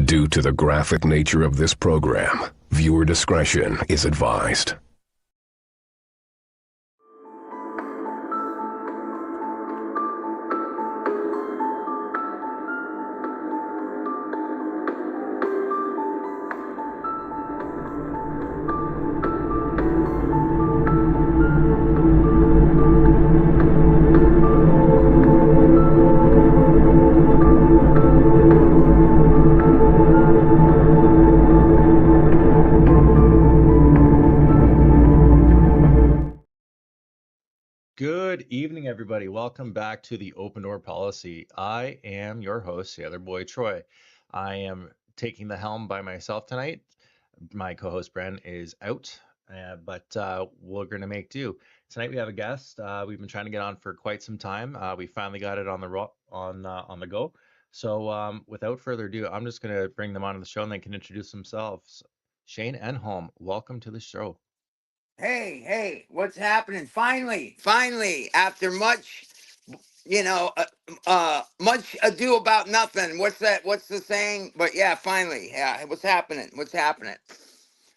Due to the graphic nature of this program, viewer discretion is advised. Good evening, everybody. Welcome back to the Open Door Policy. I am your host, the other boy, Troy. I am taking the helm by myself tonight. My co-host, Bren, is out, but we're going to make do. Tonight we have a guest. We've been trying to get on for quite some time. We finally got it on the go. So without further ado, I'm just going to bring them onto the show and they can introduce themselves. Shane Enholm, welcome to the show. Hey, what's happening? Finally, after much, much ado about nothing. What's that? What's the saying? But yeah, finally. Yeah, what's happening? Well,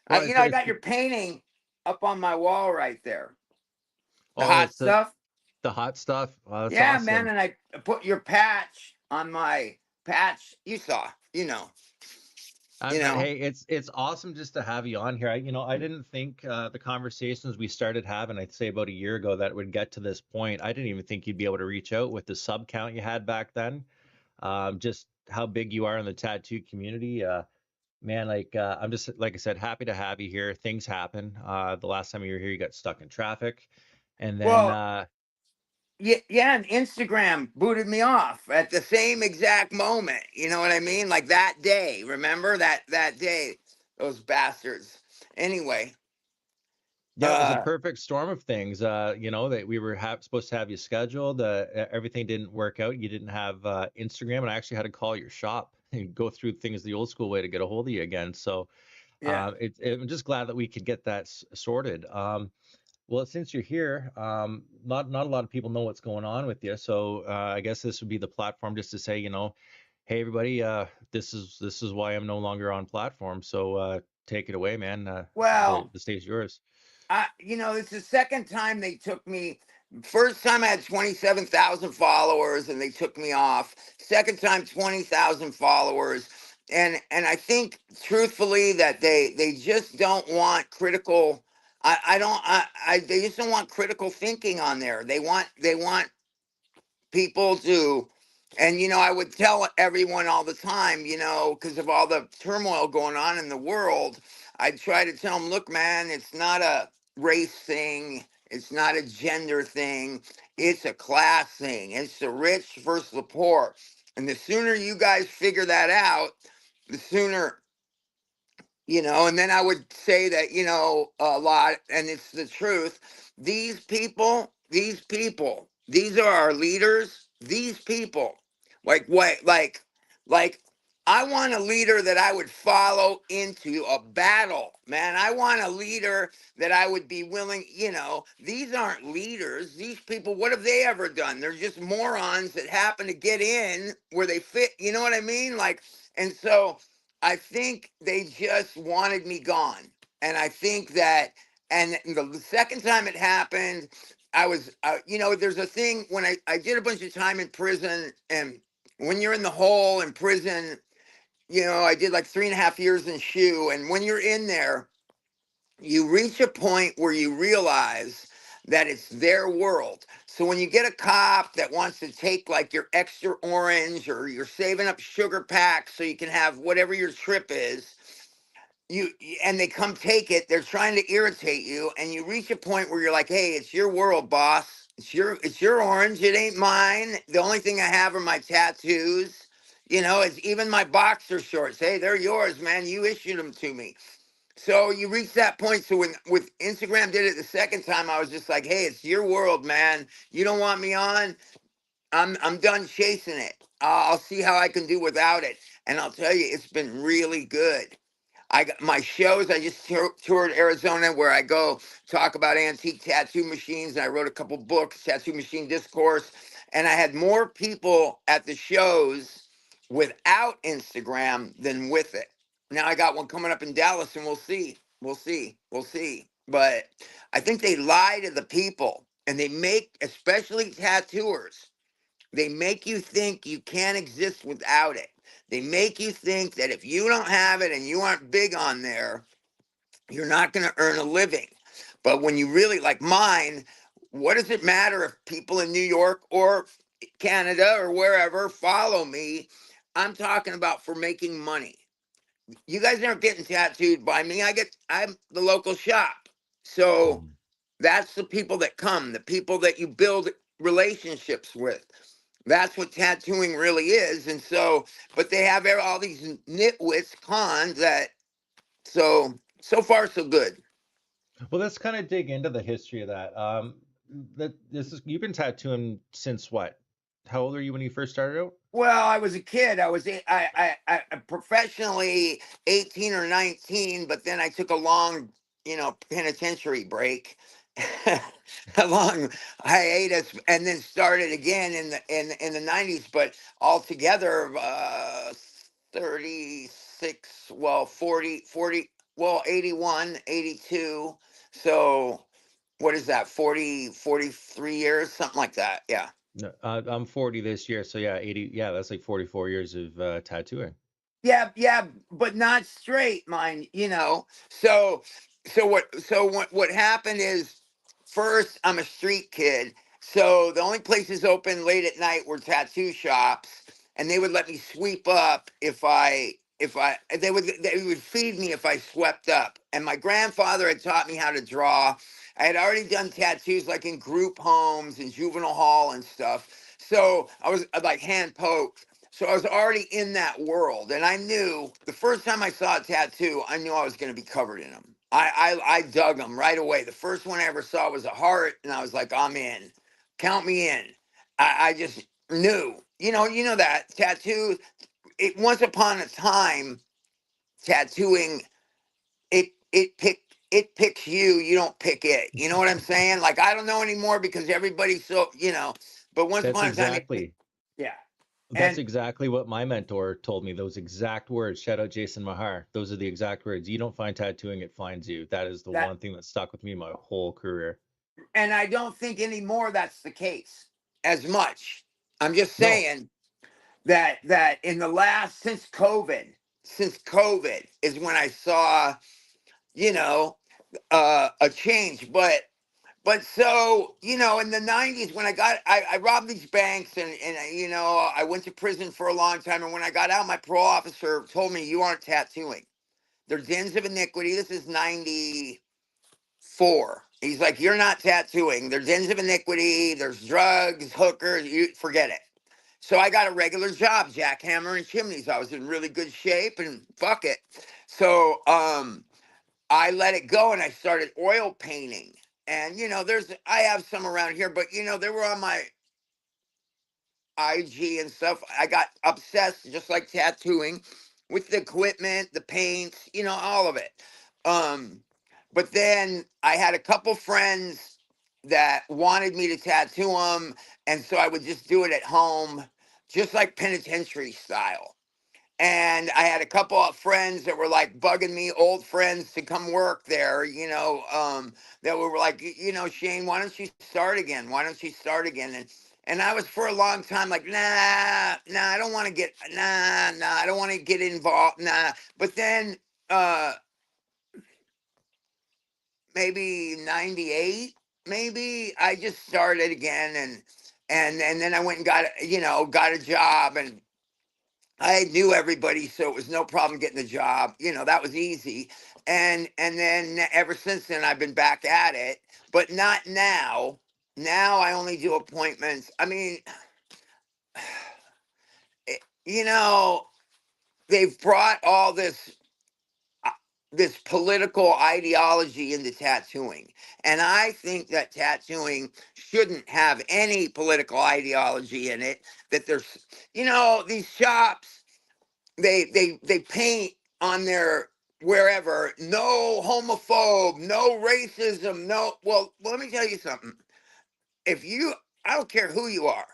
I got your painting up on my wall right there. The oh, hot it's stuff. the hot stuff. Oh, that's Yeah, man, awesome. and I put your patch on my patch. You saw, you know, you But know. hey, it's awesome just to have you on here. I didn't think the conversations we started having, I'd say about a year ago, that it would get to this point. I didn't even think you'd be able to reach out with the sub count you had back then. Just how big you are in the tattoo community. Man, I'm just, like I said, happy to have you here. Things happen. The last time you were here, you got stuck in traffic, and then Well, yeah, and Instagram booted me off at the same exact moment. You know what I mean? Like that day. Remember that day? Those bastards. Anyway, yeah, it was a uh, perfect storm of things. That we were supposed to have you scheduled. Everything didn't work out. You didn't have Instagram, and I actually had to call your shop and go through things the old school way to get a hold of you again. So yeah. I'm just glad that we could get that sorted. Well, since you're here, not a lot of people know what's going on with you. So I guess this would be the platform just to say, hey everybody, this is why I'm no longer on platform. So take it away, man. The Well, stage is yours. it's the second time they took me. First time I had 27,000 followers and they took me off. Second time 20,000 followers. And I think truthfully that they just don't want critical. I don't I they just don't want critical thinking on there. They want people to, and I would tell everyone all the time, because of all the turmoil going on in the world, I'd try to tell them, look, man, it's not a race thing, it's not a gender thing, it's a class thing, it's the rich versus the poor. And the sooner you guys figure that out, the sooner, and then I would say that, a lot, and it's the truth. These are our leaders. These people, like what, like, I want a leader that I would follow into a battle, man. I want a leader that I would be willing, these aren't leaders. These people, what have they ever done? They're just morons that happen to get in where they fit. You know what I mean? Like, and so, I think they just wanted me gone. And I think that, and the second time it happened, I was, there's a thing when I did a bunch of time in prison, and when you're in the hole in prison, I did like 3.5 years in SHU. And when you're in there, you reach a point where you realize that it's their world. So when you get a cop that wants to take like your extra orange, or you're saving up sugar packs so you can have whatever your trip is, you and they come take it, they're trying to irritate you, and you reach a point where you're like, hey, it's your world, boss. It's your orange. It ain't mine. The only thing I have are my tattoos. It's even my boxer shorts. Hey, they're yours, man. You issued them to me. So you reach that point. So when with Instagram did it the second time, I was just like, hey, it's your world, man. You don't want me on. I'm done chasing it. I'll see how I can do without it. And I'll tell you, it's been really good. I got my shows. I just toured Arizona, where I go talk about antique tattoo machines. And I wrote a couple books, Tattoo Machine Discourse. And I had more people at the shows without Instagram than with it. Now I got one coming up in Dallas, and we'll see. But I think they lie to the people, and they make, especially tattooers, they make you think you can't exist without it. They make you think that if you don't have it and you aren't big on there, you're not going to earn a living. But when you really, like mine, what does it matter if people in New York or Canada or wherever follow me? I'm talking about for making money. You guys aren't getting tattooed by me. I'm the local shop. So Mhm. that's the people that come, the people that you build relationships with. That's what tattooing really is. And so, but they have all these nitwits cons that, so far so good. Well, let's kind of dig into the history of that. That this is you've been tattooing since what? How old are you when you first started out? Well, I was a kid. I professionally 18 or 19, but then I took a long, penitentiary break, a long hiatus, and then started again in the 90s. But altogether, 36, well, 40, well, 81, 82. So what is that? 43 years, something like that. Yeah. No, I'm 40 this year, so yeah, 80. Yeah, that's like 44 years of tattooing. Yeah, but not straight, mind, So what happened is, first, I'm a street kid. So the only places open late at night were tattoo shops, and they would let me sweep up if I they would feed me if I swept up. And my grandfather had taught me how to draw. I had already done tattoos like in group homes and juvenile hall and stuff. So I was like hand poked. So I was already in that world, and I knew the first time I saw a tattoo, I knew I was going to be covered in them. I dug them right away. The first one I ever saw was a heart, and I was like, I'm in. Count me in. I just knew. You know that tattoo. It once upon a time, tattooing it picks you. You don't pick it. You know what I'm saying? Like I don't know anymore because everybody's so. But once That's upon a time, exactly yeah. that's And exactly what my mentor told me. Those exact words. Shout out Jason Mahar. Those are the exact words. You don't find tattooing, it finds you. That is the that one thing that stuck with me my whole career. and I don't think anymore that's the case as much. I'm just No, saying that in the last since COVID is when I saw, you know, a change. But so, in the 90s when I robbed these banks and I went to prison for a long time. And when I got out, my parole officer told me, you aren't tattooing. They're dens of iniquity. This is 94. He's like, you're not tattooing. There's dens of iniquity. There's drugs, hookers. You forget it. So I got a regular job, jackhammering chimneys. I was in really good shape and fuck it. So I let it go and I started oil painting. And I have some around here, but they were on my IG and stuff. I got obsessed, just like tattooing, with the equipment, the paints, all of it. Um, but then I had a couple friends that wanted me to tattoo them, and so I would just do it at home, just like penitentiary style. And I had a couple of friends that were like bugging me, old friends, to come work there, that were like, Shane, why don't you start again? Why don't you start again? And I was for a long time like, nah, I don't want to I don't want to get involved, nah. But then maybe 98, maybe I just started again, and then I went and got a job, and I knew everybody, so it was no problem getting the job. That was easy. And then ever since then, I've been back at it, but not now. Now I only do appointments. I mean, it- you know, they've brought all this political ideology into tattooing, and I think that tattooing shouldn't have any political ideology in it. That there's, these shops, they paint on their wherever, no homophobe, no racism, no. Well, let me tell you something. If you I don't care who you are,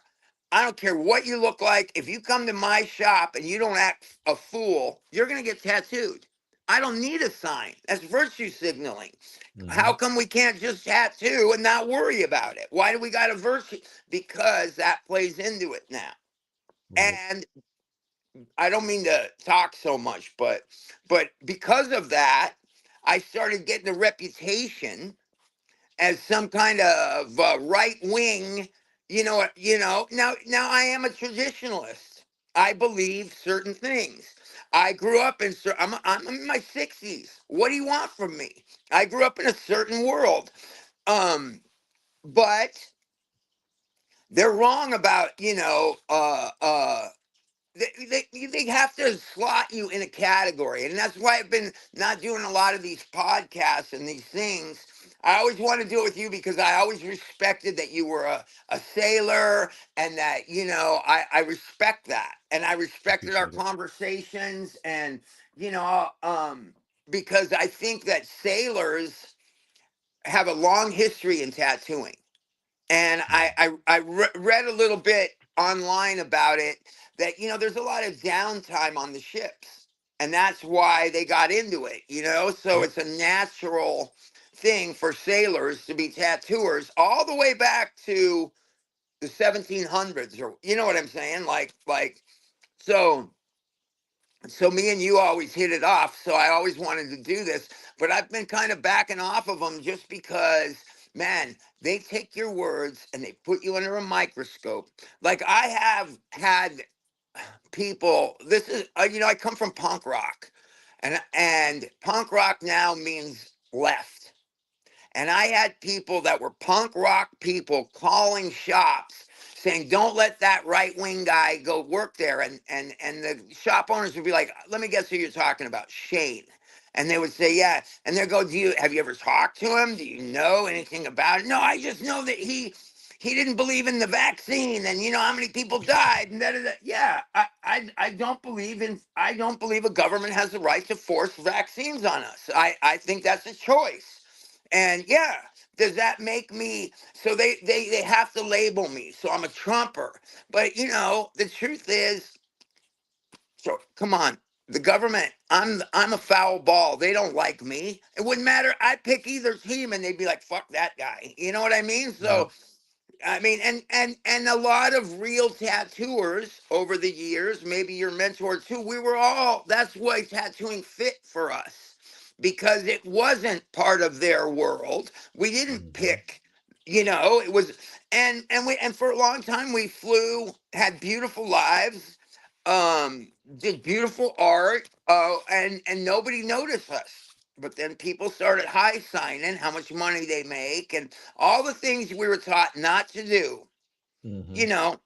I don't care what you look like. If you come to my shop and you don't act a fool, you're going to get tattooed. I don't need a sign. That's virtue signaling. How Hmm. come we can't just tattoo and not worry about it? Why do we got a virtue? Because that plays into it now. Right. And I don't mean to talk so much, but because of that, I started getting a reputation as some kind of right wing. Now I am a traditionalist. I believe certain things. I grew up in. I'm in my 60s. What do you want from me? I grew up in a certain world. But they're wrong about they have to slot you in a category, and that's why I've been not doing a lot of these podcasts and these things. I always want to do it with you because I always respected that you were a sailor, and that I respect that, and I respected our Appreciate it. conversations, and you know because I think that sailors have a long history in tattooing, and Mhm. read a little bit online about it, that there's a lot of downtime on the ships, and that's why they got into it, so Yep. it's a natural thing for sailors to be tattooers all the way back to the 1700s, or you know what I'm saying, so me and you always hit it off. So I always wanted to do this, but I've been kind of backing off of them just because, man, they take your words and they put you under a microscope. Like I have had people. This is, I come from punk rock, and punk rock now means left. And I had people that were punk rock people calling shops saying, "Don't let that right wing guy go work there." And the shop owners would be like, "Let me guess who you're talking about, Shane." And they would say, "Yeah." And they go, Have you ever talked to him? Do you know anything about it?" "No, I just know that he didn't believe in the vaccine, and you know how many people died, and da. Yeah, I don't believe a government has the right to force vaccines on us. I think that's a choice. And yeah, does that make me, so they have to label me, so I'm a Trumper? But the truth is, so come on, the government, I'm a foul ball. They don't like me. It wouldn't matter. I'd pick either team and they'd be like, "Fuck that guy." You know what I mean? Yep. So I mean, and a lot of real tattooers over the years, maybe your mentor too, we were all, that's why tattooing fit for us, because it wasn't part of their world. We didn't Hmm. pick, it was, and for a long time we flew, had beautiful lives, did beautiful art, and nobody noticed us. But then people started high signing how much money they make and all the things we were taught not to do. Hmm. You know,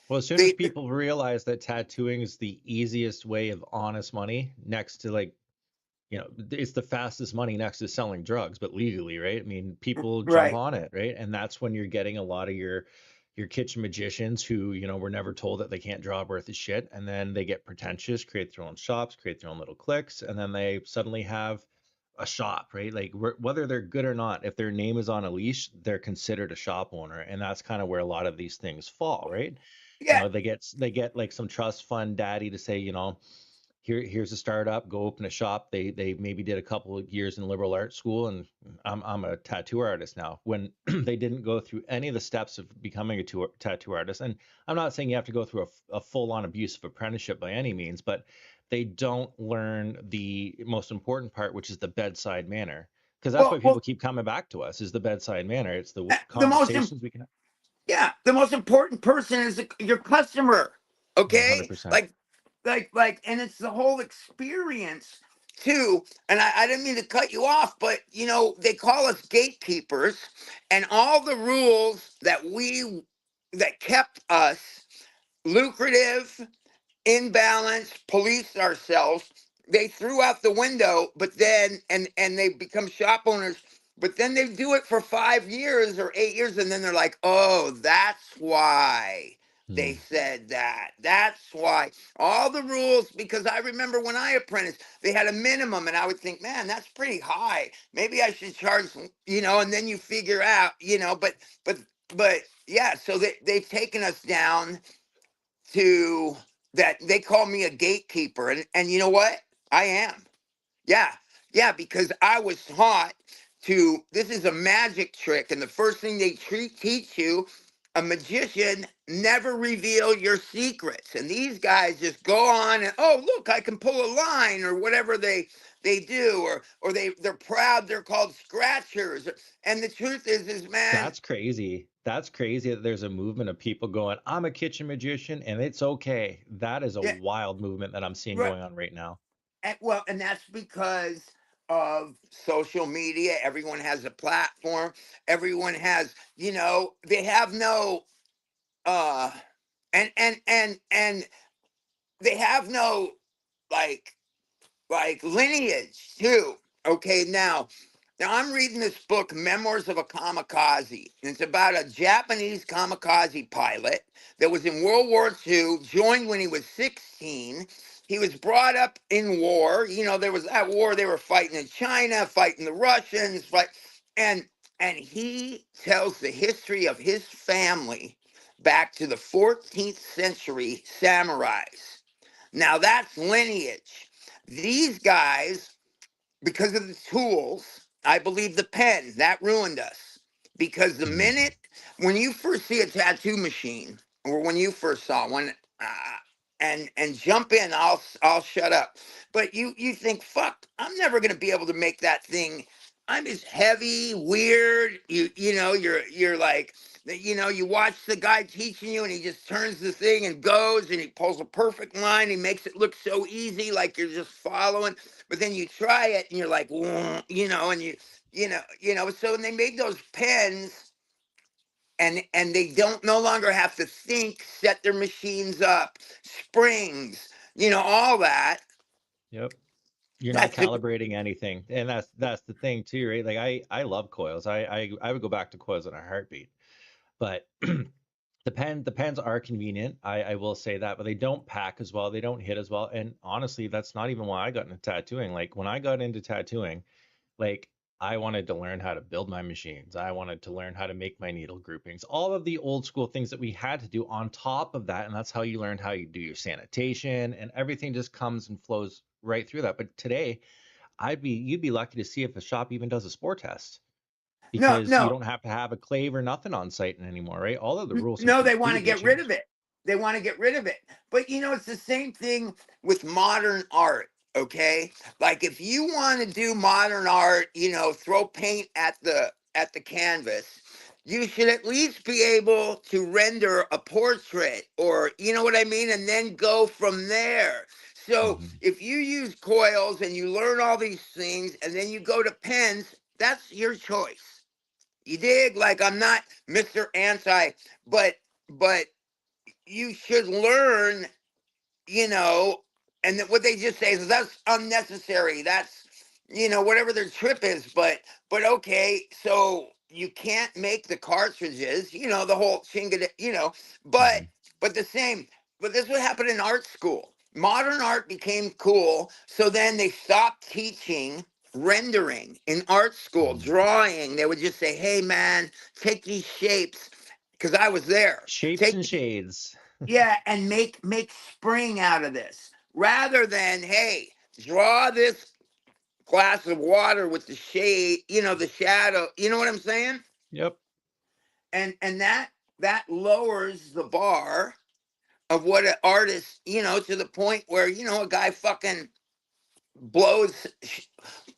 Well, as soon as the people realize that tattooing is the easiest way of honest money, next to like, it's the fastest money next to selling drugs, but legally, right? I mean, people jump right. on it, right? And that's when you're getting a lot of your kitchen magicians who, were never told that they can't draw worth of shit, and then they get pretentious, create their own shops, create their own little cliques, and then they suddenly have a shop, right? Like whether they're good or not, if their name is on a leash, they're considered a shop owner, and that's kind of where a lot of these things fall, right? Yeah, They get like some trust fund daddy to say, here's a startup, go open a shop. They maybe did a couple of years in liberal arts school, and I'm a tattoo artist now, when they didn't go through any of the steps of becoming a tattoo artist. And I'm not saying you have to go through a full-on abusive apprenticeship by any means, but they don't learn the most important part, which is the bedside manner. Because that's why people well, keep coming back to us, is the bedside manner. It's the the most conversations we can have. yeah, the most important person is your customer. Okay, 100%. and it's the whole experience too. And I didn't mean to cut you off, but they call us gatekeepers, and all the rules that kept us lucrative, in balance, police ourselves, they threw out the window. But then, and they become shop owners, but then they do it for 5 years or 8 years, and then they're like, "Oh, that's why they Mm. said that. That's why all the rules." Because I remember when I apprenticed, they had a minimum, and I would think, "Man, that's pretty high. Maybe I should charge." And then you figure out, but but yeah, so they've taken us down to that. They call me a gatekeeper, and you know what? I am. Yeah, yeah, because I was taught to, this is a magic trick, and the first thing they teach you, a magician never reveal your secrets. And these guys just go on and, oh, look, I can pull a line or whatever they do, or they're proud they're called scratchers. And the truth is man, That's crazy. That's crazy that there's a movement of people going, I'm a kitchen magician and it's okay. That is a yeah, wild movement that I'm seeing right. going on right now. And that's because of social media. Everyone has a platform. Everyone has, they have no uh and they have no like lineage too. Okay, now I'm reading this book, Memoirs of a Kamikaze, and it's about a Japanese kamikaze pilot that was in World War II, joined when he was 16. He was brought up in war. There was that war. They were fighting in China, fighting the Russians, and and he tells the history of his family back to the 14th century samurais. Now that's lineage. These guys, because of the tools, I believe the pen, that ruined us. Because the Mhm. minute, when you first see a tattoo machine, or when you first saw one, and jump in, I'll shut up. But you think, fuck, I'm never gonna be able to make that thing. I'm just heavy, weird. You're like, you watch the guy teaching you, and he just turns the thing and goes, and he pulls a perfect line. He makes it look so easy, like you're just following. But then you try it, and you're like, and So when they made those pens, and they don't no longer have to think, set their machines up, springs, all that. Yep. You're not That's the calibrating anything. And that's the thing too, right? Like I love coils. I would go back to coils in a heartbeat. But the pens are convenient. I will say that, but they don't pack as well. They don't hit as well. And honestly, that's not even why I got into tattooing. Like when I got into tattooing, like I wanted to learn how to build my machines. I wanted to learn how to make my needle groupings, all of the old school things that we had to do on top of that. And that's how you learned how you do your sanitation, and everything just comes and flows right through that. But today, you'd be lucky to see if a shop even does a spore test, no, because you no. don't have to have a clave or nothing on site anymore, right? All of the rules have No, they want to completely get rid of changed. it. They want to get rid of it. But it's the same thing with modern art. Okay, like if you want to do modern art, throw paint at the canvas. You should at least be able to render a portrait, or you know what I mean, and then go from there. So Hmm. if you use coils and you learn all these things, and then you go to pens, that's your choice. You dig? Like I'm not Mr. Anti, but but you should learn, you know, and what they just say is that's unnecessary. That's whatever their trip is, but okay, so you can't make the cartridges, the whole chinga, but Hmm. but the same. But this would happen in art school. Modern art became cool, so then they stopped teaching rendering in art school, Hmm. drawing. They would just say, "Hey, man, take these shapes," because I was there. Shapes Take and shades. Yeah, and make spring out of this, rather than, hey, draw this glass of water with the shade, the shadow. You know what I'm saying? Yep. And that lowers the bar of what an artist, to the point where a guy fucking blows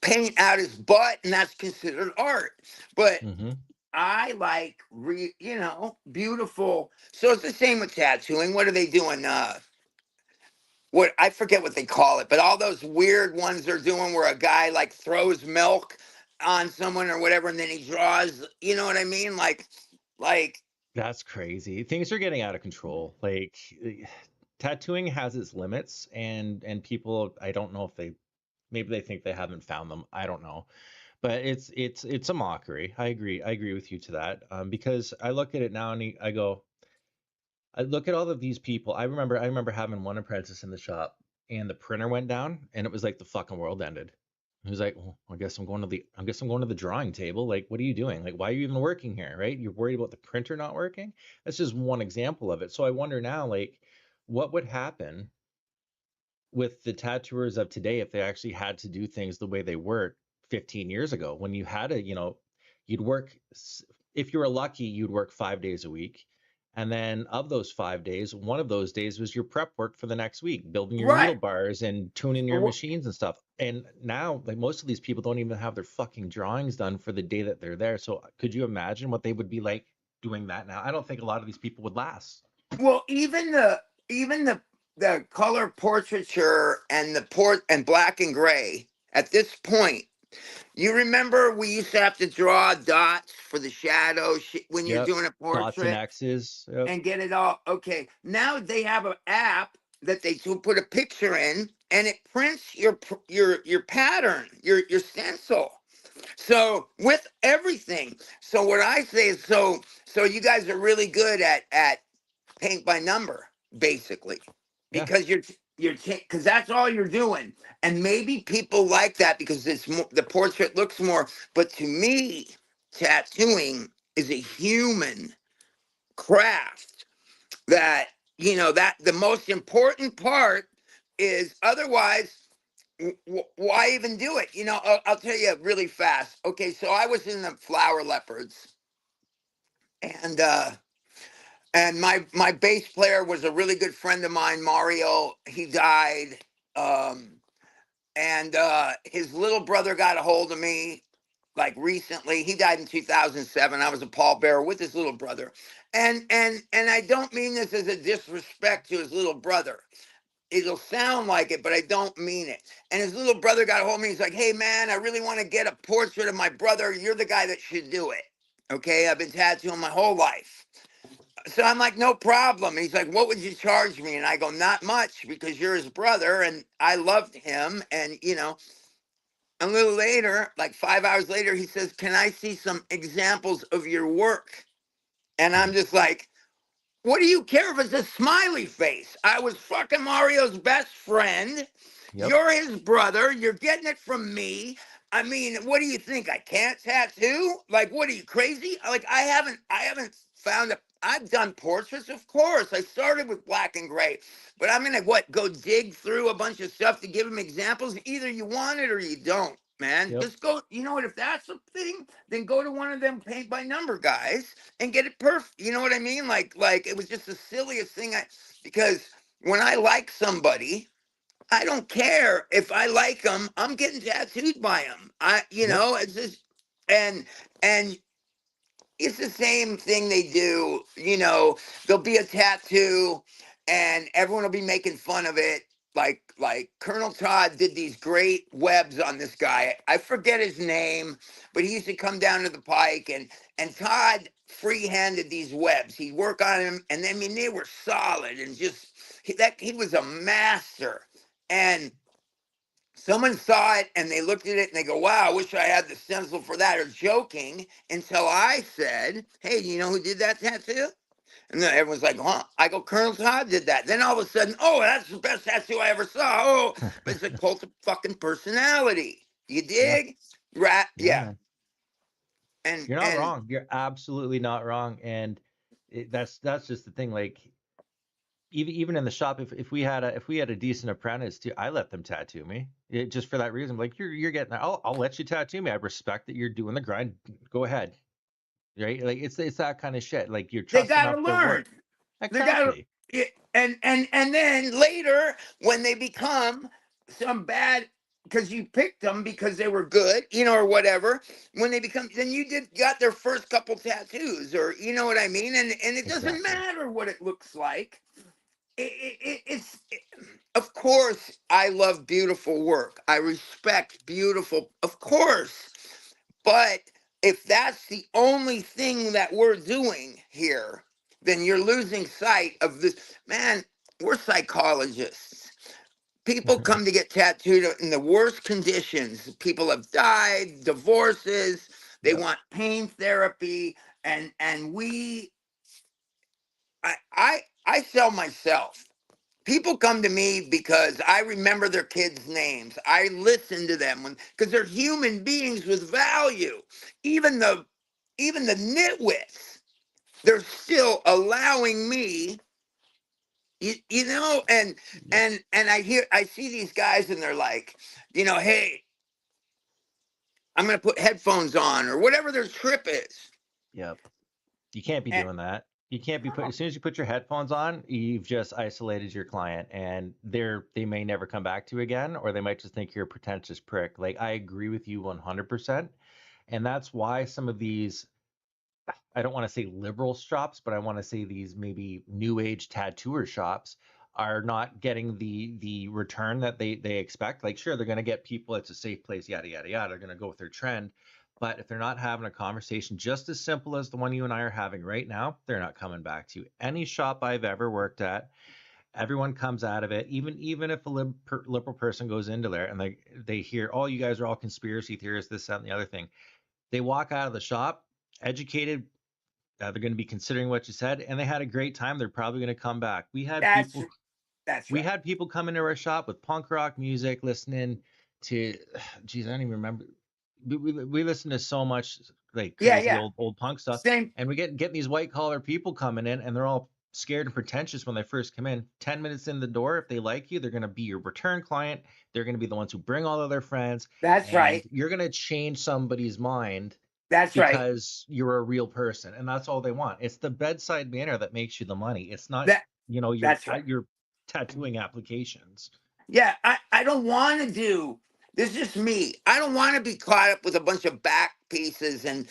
paint out his butt, and that's considered art. But Hmm. I like beautiful. So it's the same with tattooing. What are they doing? What, I forget what they call it, but all those weird ones they're doing where a guy like throws milk on someone or whatever, and then he draws. You know what I mean? Like That's crazy. Things are getting out of control. Like tattooing has its limits, and people, I don't know if they, maybe they think they haven't found them. I don't know. But it's a mockery. I agree with you to that. Because I look at it now and I go, I look at all of these people. I remember having one apprentice in the shop, and the printer went down, and it was like the fucking world ended. He's like, well, I guess I'm going to the drawing table. Like, what are you doing? Like, why are you even working here? Right? You're worried about the printer not working? That's just one example of it. So I wonder now, like, what would happen with the tattooers of today if they actually had to do things the way they worked 15 years ago, when you had to, you'd work, if you were lucky, you'd work 5 days a week. And then of those 5 days, one of those days was your prep work for the next week, building your Right. needle bars and tuning your machines and stuff. And now, like, most of these people don't even have their fucking drawings done for the day that they're there. So could you imagine what they would be like doing that now? I don't think a lot of these people would last. Well, even the color portraiture and the port and black and gray at this point. You remember we used to have to draw dots for the shadow when you're Yep. doing a Dots and portrait X's. Yep. and get it all okay. Now they have an app that they put a picture in and it prints your pattern, your stencil. So with everything. So what I say is so you guys are really good at paint by number, basically, Yeah. because because that's all you're doing, and maybe people like that because it's more, the portrait looks more. But to me, tattooing is a human craft that that the most important part is. Otherwise, why even do it? I'll tell you really fast. Okay, so I was in the Flower Leopards, and my bass player was a really good friend of mine, Mario. He died, and his little brother got a hold of me like recently. He died in 2007. I was a pallbearer with his little brother, and I don't mean this as a disrespect to his little brother. It'll sound like it, but I don't mean it. And his little brother got a hold of me. He's like, "Hey man, I really want to get a portrait of my brother. You're the guy that should do it." Okay, I've been tattooing my whole life. So I'm like, no problem. He's like, what would you charge me? And I go, not much, because you're his brother and I loved him. And, a little later, like 5 hours later, he says, can I see some examples of your work? And I'm just like, what do you care if it's a smiley face? I was fucking Mario's best friend. Yep. You're his brother. You're getting it from me. I mean, what do you think? I can't tattoo? Like, what are you crazy? Like, I haven't found a. I've done portraits, of course. I started with black and gray, but I'm gonna go dig through a bunch of stuff to give him examples. Either you want it or you don't, man. Yep. Just go. You know what? If that's a thing, then go to one of them paint by number guys and get it perfect. You know what I mean? Like it was just the silliest thing. Because when I like somebody, I don't care if I like them. I'm getting tattooed by them. Yep. It's just and it's the same thing they do. There'll be a tattoo, and everyone will be making fun of it. Like Colonel Todd did these great webs on this guy. I forget his name, but he used to come down to the pike, and Todd free-handed these webs. He'd work on them, and I mean they were solid and just he was a master. And someone saw it and they looked at it and they go, wow, I wish I had the stencil for that, or joking, until I said, hey, do you know who did that tattoo? And then everyone's like, huh? I go, Colonel Todd did that. Then all of a sudden, oh, that's the best tattoo I ever saw. Oh, but it's a cult of fucking personality. You Yeah. dig? Right? Yeah, Yeah. man. And You're not and wrong. You're absolutely not wrong. And that's just the thing. Like, even in the shop, if we had a decent apprentice too, I let them tattoo me. Just for that reason. Like, you're getting, I'll let you tattoo me. I respect that you're doing the grind. Go ahead. Right? Like, it's that kind of shit. Like, you're they trusting gotta up their learn. work. They gotta, Exactly. and then later when they become some bad, because you picked them because they were good, or whatever. When they become, then you got their first couple tattoos, or you know what I mean. And it doesn't Exactly. matter what it looks like. Of course, I love beautiful work. I respect beautiful, of course. But if that's the only thing that we're doing here, then you're losing sight of this. Man, we're psychologists. People come to get tattooed in the worst conditions. People have died, divorces, they Yep. want pain therapy, and I sell myself. People come to me because I remember their kids' names. I listen to them because they're human beings with value. Even the nitwits, they're still allowing me, and Yep. I see these guys and they're like, hey, I'm gonna put headphones on or whatever their trip is. Yep. You can't be And doing that. You can't be put as soon as you put your headphones on, you've just isolated your client and they may never come back to you again, or they might just think you're a pretentious prick. Like I agree with you 100%. And that's why some of these, I don't want to say liberal shops, but I want to say these maybe new age tattooer shops are not getting the return that they expect. Like sure, they're going to get people, it's a safe place, yada yada yada. They're going to go with their trend, but if they're not having a conversation just as simple as the one you and I are having right now, they're not coming back to you. Any shop I've ever worked at, everyone comes out of it. Even if a liberal person goes into there and they hear, oh, you guys are all conspiracy theorists, this that and the other thing, they walk out of the shop educated. They're going to be considering what you said, and they had a great time. They're probably going to come back. that's that's We right. had people come into our shop with punk rock music, listening to, geez, I don't even remember. We listen to so much like Yeah, crazy yeah. old punk stuff, Same. and we getting these white collar people coming in, and they're all scared and pretentious when they first come in. 10 minutes in the door, if they like you, they're going to be your return client. They're going to be the ones who bring all of their friends, That's and right. you're going to change somebody's mind That's right. because you're a real person, and that's all they want. It's the bedside manner that makes you the money. It's not, That your that's right. your tattooing applications. Yeah, I don't want to do this. Is just me. I don't want to be caught up with a bunch of back pieces and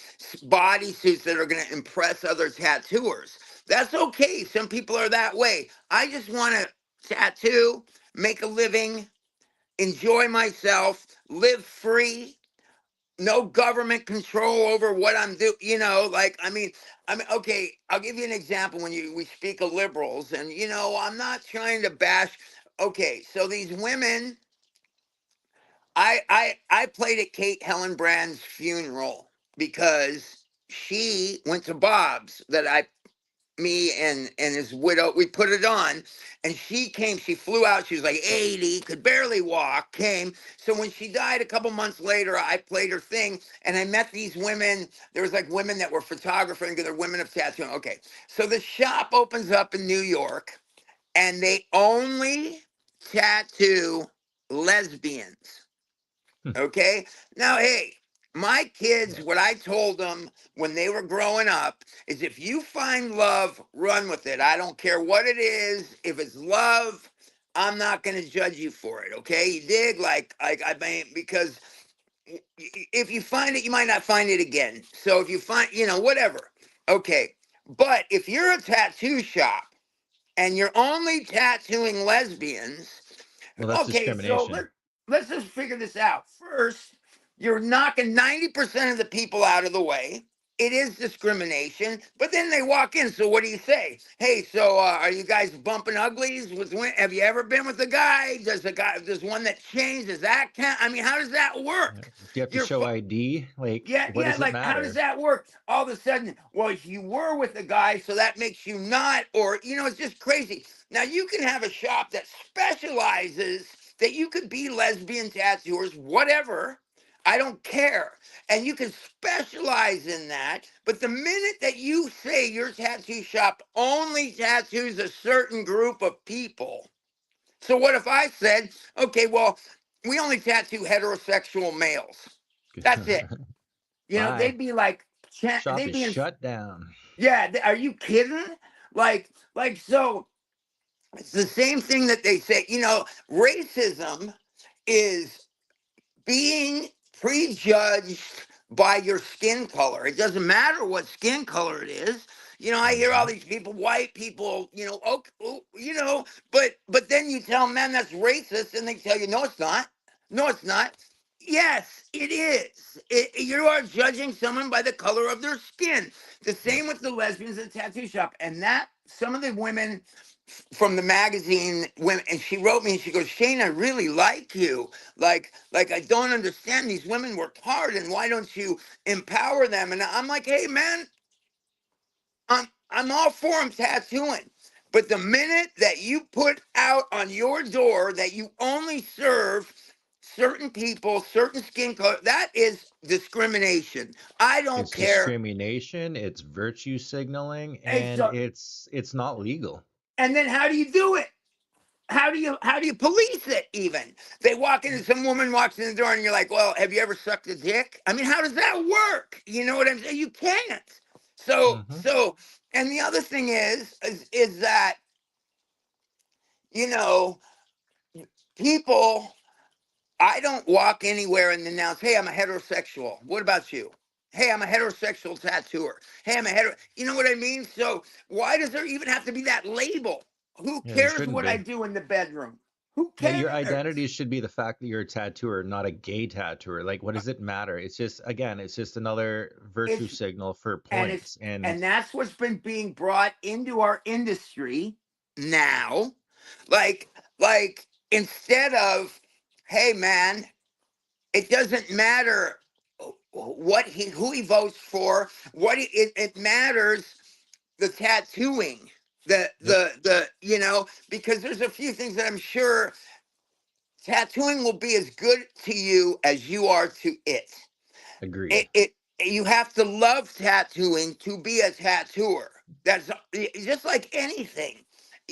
bodysuits that are going to impress other tattooers. That's okay. Some people are that way. I just want to tattoo, make a living, enjoy myself, live free. No government control over what I'm doing. Okay. I'll give you an example. When we speak of liberals, and I'm not trying to bash. Okay, so these women, I played at Kate Hellenbrand's funeral because she went to Bob's that I me and his widow, we put it on, and she flew out, she was like 80, could barely walk, came. So when she died a couple months later, I played her thing, and I met these women. There was like women that were photographers, they're women of tattooing. Okay, so the shop opens up in New York, and they only tattoo lesbians. Okay. Now, hey, my kids, Yeah. what I told them when they were growing up is if you find love, run with it. I don't care what it is. If it's love, I'm not going to judge you for it. Okay. You dig? I mean, because if you find it, you might not find it again. So if you find, whatever. Okay. But if you're a tattoo shop and you're only tattooing lesbians, Well, that's okay, so discrimination. let's just figure this out. First, you're knocking 90% of the people out of the way. It is discrimination, but then they walk in. So what do you say? Hey, so are you guys bumping uglies? Have you ever been with a guy? Does one that changed? Does that count? I mean, how does that Yeah. work? Do you have to You're show ID? Like, Yeah, what yeah. does it Like, how does matter? that work? All of a sudden, well, if you were with a guy, so that makes you not, or it's just crazy. Now you can have a shop that specializes that you could be lesbian tattooers, whatever. I don't care. And you can specialize in that. But the minute that you say your tattoo shop only tattoos a certain group of people, so what if I said, okay, well, we only tattoo heterosexual males. That's it. Bye. They'd be like, Shop they'd is be in, shut down. yeah, are you kidding? So it's the same thing that they say, racism is being prejudged by your skin color. It doesn't matter what skin color it is. I hear all Hmm. these people, white people, but then you tell them, man, that's racist, and they tell you, no, it's not. No, it's not. Yes, it is. You are judging someone by the color of their skin. The Yep. same with the lesbians at the tattoo shop, and that some of the women from the magazine women, and she wrote me and she goes, Shane, I really like you. Like I don't understand, these women work hard, and why don't you empower them? And I'm like, hey man, I'm all for them tattooing, But the minute that you put out on your door that you only serve certain people, certain skin color, that is discrimination. I don't It's care. discrimination, it's virtue signaling, Hey, and so, it's not legal. and then how do you do it? How do you police it even? They walk in and some woman walks in the door and you're like, well, have you ever sucked a dick? I mean, how does that work? You know what I'm saying? You can't. So Mm-hmm. so and the other thing is that, you know, people, I don't walk anywhere and announce, hey, I'm a heterosexual. What about you? Hey, I'm a heterosexual tattooer. Hey, I'm a hetero. You know what I mean? So why does there even have to be that label? Who Yeah, there cares shouldn't what I be. do in the bedroom? Who Yeah, your cares? identity should be the fact that you're a tattooer, not a gay tattooer. Like, what does it matter? It's just, again, it's just another virtue It's signal for and it's points. And and that's what's been being brought into our industry now. Like instead of, hey man, it doesn't matter who he votes for, it matters the tattooing, yep, because there's a few things that I'm sure tattooing will be as good to you as you are to it. agreed. it you have to love tattooing to be a tattooer. That's just like anything.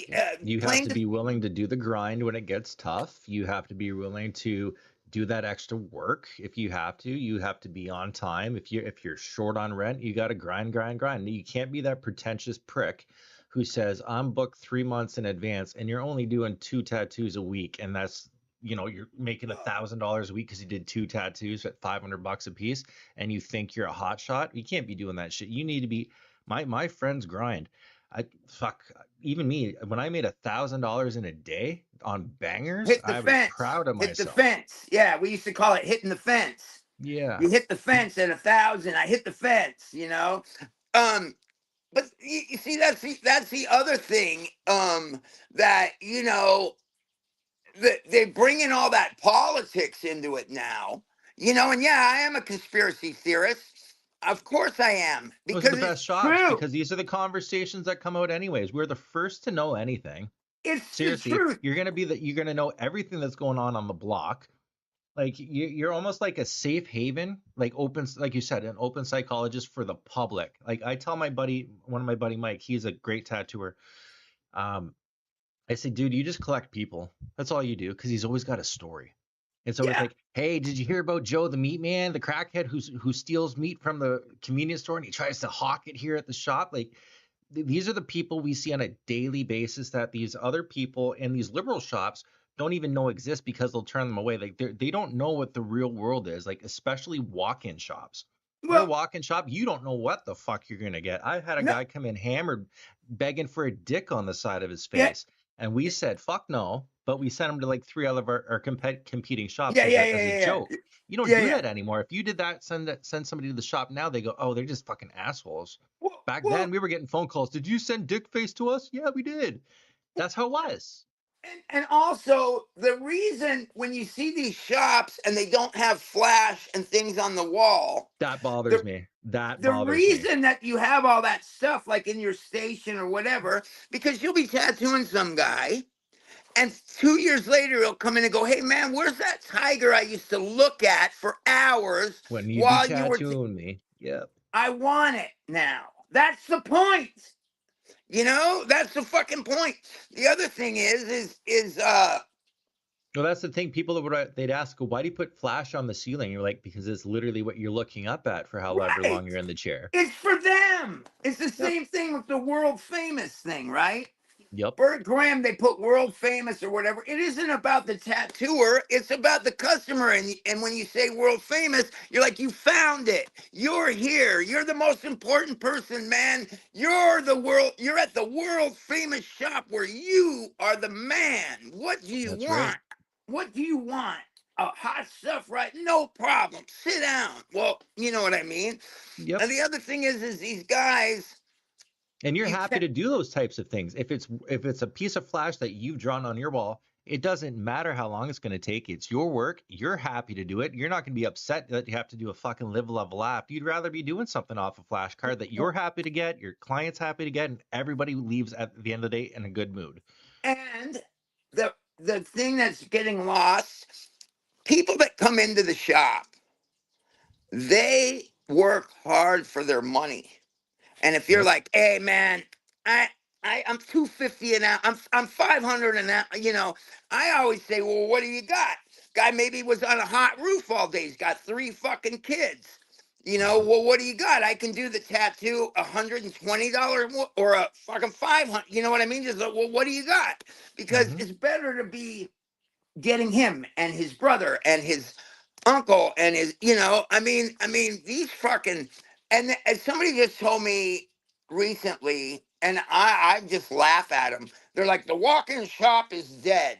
Yep. You have Playing to the be willing to do the grind when it gets tough. You have to be willing to do that extra work if you have to. You have to be on time. If you're short on rent, you got to grind, grind, grind. You can't be that pretentious prick who says, "I'm booked 3 months in advance," and you're only doing 2 tattoos a week, and that's you're making $1,000 a week because you did 2 tattoos at $500 a piece, and you think you're a hot shot. You can't be doing that shit. You need to be my friends grind. I fuck even me when I made $1,000 in a day on bangers, hit the I was fence, proud of hit the myself. fence. Yeah, we used to call it hitting the fence. Yeah. You hit the fence at 1,000. I hit the fence. Um, but you see, that's the other thing. That that they bring in all that politics into it now. And yeah, I am a conspiracy theorist. Of course I am, Those are the because it's best shops true. because these are the conversations that come out anyways. We're the first to know anything. It's the Seriously, truth. you're gonna know everything that's going on the block. Like you're almost like a safe haven, like open, like you said, an open psychologist for the public. Like I tell one of my buddy Mike, he's a great tattooer. Um, I said, dude, you just collect people. That's all you do, because he's always got a story. It's always Yeah. like, hey, did you hear about Joe the meat man, the crackhead who steals meat from the convenience store and he tries to hawk it here at the shop? Like these are the people we see on a daily basis that these other people in these liberal shops don't even know exist because they'll turn them away. Like they don't know what the real world is, like especially walk-in shops. We're a Well, walk-in shop. You don't know what the fuck you're gonna get. I had a no. guy come in hammered, begging for a dick on the side of his Yeah. face, and we said fuck no, but we sent him to like three of our competing shops Yeah. as Yeah. a Yeah. joke. Yeah. You don't Yeah. do Yeah. that anymore. If you did that, send somebody to the shop now, they go, oh, they're just fucking assholes. Well, Back then, well, we were getting phone calls. Did you send dick face to us? Yeah, we did. That's how it was. and also the reason when you see these shops and they don't have flash and things on the wall, That bothers the me. That the bothers me. reason that you have all that stuff like in your station or whatever, because you'll be tattooing some guy. And 2 years later, he'll come in and go, hey, man, where's that tiger I used to look at for hours When you'd be while you were. tattooing me. Yep. I want it now. That's the point. That's the fucking point. The other thing is Well, that's the thing. People they'd ask, why do you put flash on the ceiling? You're like, because it's literally what you're looking up at for however right. long you're in the chair. It's for them. It's the Yep. same thing with the world famous thing, right? Yep. Bert Graham, they put world famous or whatever. It isn't about the tattooer. It's about the customer. And when you say world famous, you're like, you found it. You're here. You're the most important person, man. You're at the world famous shop where you are the man. What do you That's right. want? What do you want? Hot stuff, right? No problem. Sit down. Well, you know what I mean. Yep. And the other thing is these guys, And you're you happy can't. to do those types of things. If it's a piece of flash that you've drawn on your wall it doesn't matter how long it's going to take. It's your work. You're happy to do it. You're not going to be upset that you have to do a fucking live, love, laugh. You'd rather be doing something off a flashcard that you're happy to get, your client's happy to get, and everybody leaves at the end of the day in a good mood. And the thing that's getting lost, people that come into the shop, they work hard for their money. And if you're Yep. like, hey man, I I'm 250 an hour, I'm 500 an hour, I always say, well, what do you got? Guy maybe was on a hot roof all day. He's got 3 fucking kids. Well, what do you got? I can do the tattoo $120 or a fucking 500. You know what I mean? Just like, well, what do you got? Because Mm-hmm. it's better to be getting him and his brother and his uncle and his, I mean these fucking, and somebody just told me recently, and I just laugh at them. They're like, the walk-in shop is dead.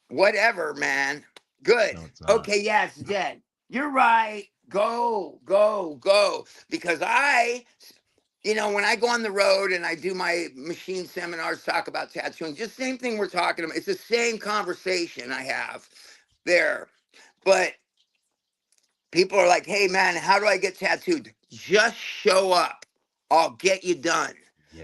Whatever, man. Good. No, it's not. Okay, yeah, it's dead. You're right. Go, go, go. Because when I go on the road and I do my machine seminars, talk about tattooing, just same thing we're talking about. It's the same conversation I have there. But people are like, hey, man, how do I get tattooed? Just show up. I'll get you done.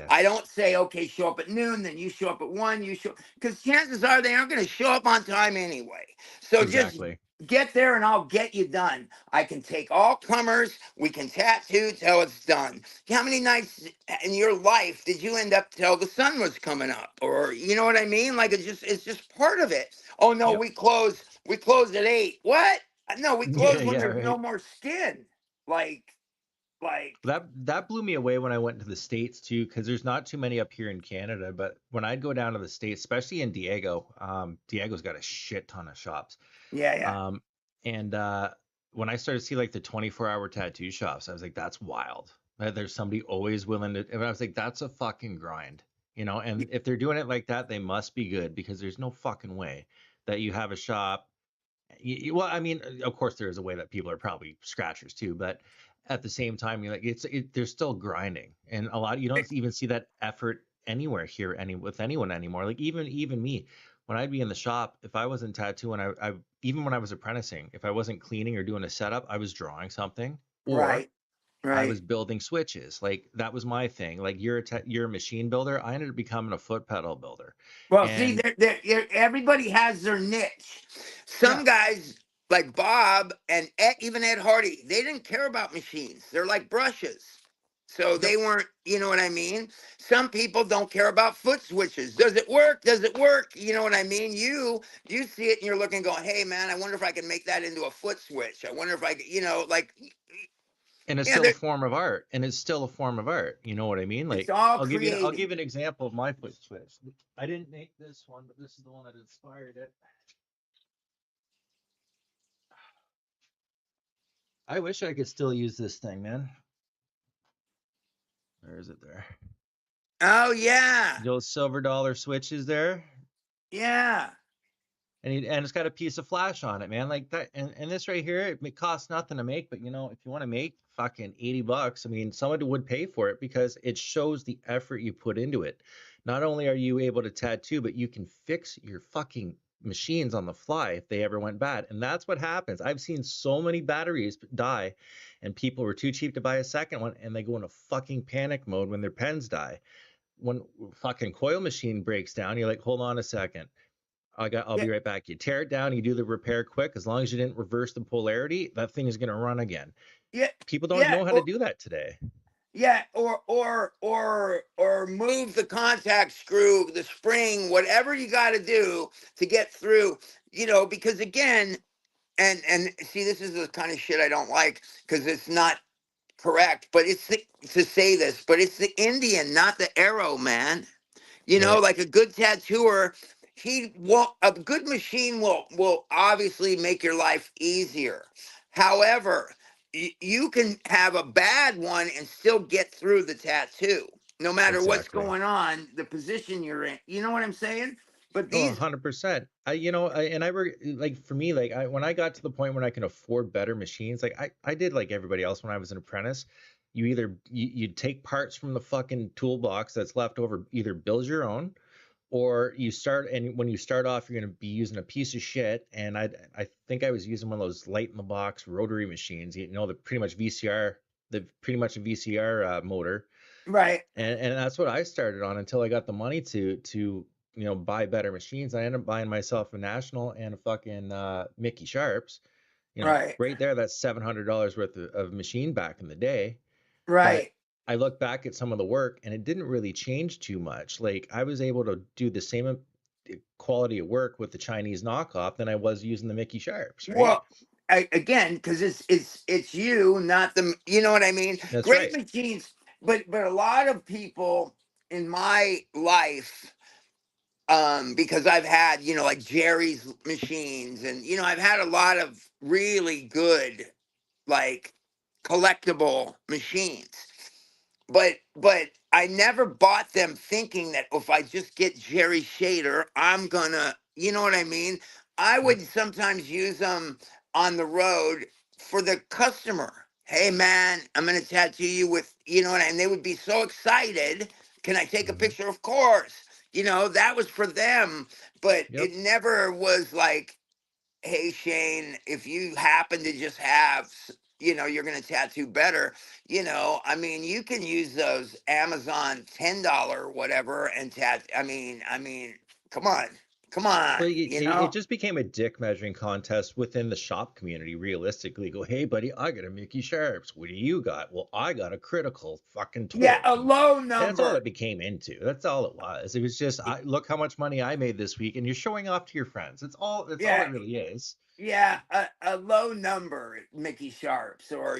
I Yes. don't say, okay, show up at noon, then you show up at 1, because chances are they aren't going to show up on time anyway. So just Exactly. get there and I'll get you done. I can take all comers. We can tattoo till it's done. How many nights in your life did you end up till the sun was coming up? Or, you know what I mean? Like, it's just part of it. Oh no, Yep. we closed at 8. What? No, we Yeah, close when yeah, there's no right. more skin. Like, That blew me away when I went to the States too, because there's not too many up here in Canada. But when I'd go down to the States, especially in Diego, Diego's got a shit ton of shops. yeah, yeah, Um, and when I started to see like the 24-hour tattoo shops, I was like, that's wild. There's somebody always willing to, and I was like, that's a fucking grind, And if they're doing it like that, they must be good because there's no fucking way that you have a shop. Well, I mean, of course, there is a way that people are probably scratchers too, but at the same time, you're like, they're still grinding, and a lot you don't even see that effort anywhere here, with anyone anymore. Like even me, when I'd be in the shop, if I wasn't tattooing, I even when I was apprenticing, if I wasn't cleaning or doing a setup, I was drawing something, or right, I right. was building switches. Like that was my thing. Like you're a machine builder. I ended up becoming a foot pedal builder, Well, see, and everybody has their niche. yeah, Some guys like Bob and even Ed Hardy, they didn't care about machines. They're like brushes. So yep. they weren't, you know what I mean? Some people don't care about foot switches. Does it work? Does it work? You know what I mean? You see it and you're looking, going, hey man, I wonder if I can make that into a foot switch. I wonder if I could, like, And it's yeah, still a form of art, and it's still a form of art, you know what I mean? it's Like all I'll creative. give you an example of my foot switch. I didn't make this one, but this is the one that inspired it. I wish I could still use this thing, man. Where is it there? Oh yeah, Those silver dollar switches there. yeah, And it's got a piece of flash on it, man. Like that, and this right here, it costs nothing to make, but if you want to make fucking $80, I mean, someone would pay for it because it shows the effort you put into it. Not only are you able to tattoo, but you can fix your fucking machines on the fly if they ever went bad. And that's what happens. I've seen so many batteries die, and people were too cheap to buy a second one, and they go into fucking panic mode when their pens die. When fucking coil machine breaks down, you're like, hold on a second. I'll yeah, be right back. You tear it down, you do the repair quick. As long as you didn't reverse the polarity, that thing is going to run again. yeah, People don't yeah. know how to do that today. Yeah, or move the contact screw, the spring, whatever you got to do to get through, because again, and see, this is the kind of shit I don't like because it's not correct, but to say this, but it's the Indian, not the arrow, man. Right. Like a good tattooer, a good machine will obviously make your life easier. However, you can have a bad one and still get through the tattoo, no matter what's Exactly. going on, the position you're in. You know what I'm saying? But Oh, these, 100%. Like for me, like when I got to the point when I can afford better machines, like I did like everybody else when I was an apprentice. You take parts from the fucking toolbox that's left over, either build your own or you start, and when you start off, you're going to be using a piece of shit. And I think I was using one of those light in the box rotary machines, you know, the pretty much VCR, the pretty much a VCR motor. Right. And that's what I started on until I got the money to you know, buy better machines. I ended up buying myself a National and a fucking Mickey Sharps. You know, Right. right there, that's $700 worth of machine back in the day. But Right. I look back at some of the work and it didn't really change too much. Like I was able to do the same quality of work with the Chinese knockoff than I was using the Mickey Sharps, right? Well, again, because it's you, not the, you know what I mean? That's Great right. machines, but a lot of people in my life, because I've had, you know, like Jerry's machines, and you know, I've had a lot of really good, like, collectible machines. But I never bought them thinking that if I just get Jerry Shader, I'm gonna, you know what I mean? I Yep. would sometimes use them on the road for the customer. Hey man, I'm gonna tattoo you with, you know, and they would be so excited. Can I take a Hmm. picture? Of course. You know, that was for them, but Yep. it never was like, hey Shane, if you happen to just have, you know, you're going to tattoo better, you know, I mean, you can use those Amazon $10 whatever and I mean, come on, come on, Well, you it know. just became a dick measuring contest within the shop community. Realistically, go, hey buddy, I got a Mickey Sharps. What do you got? Well, I got a critical fucking Yeah, torque, a low and that's all number. it became into. That's all it was. It was just, I look how much money I made this week, and you're showing off to your friends. It's all. That's all Yeah, it really is. yeah, a low number Mickey Sharps, or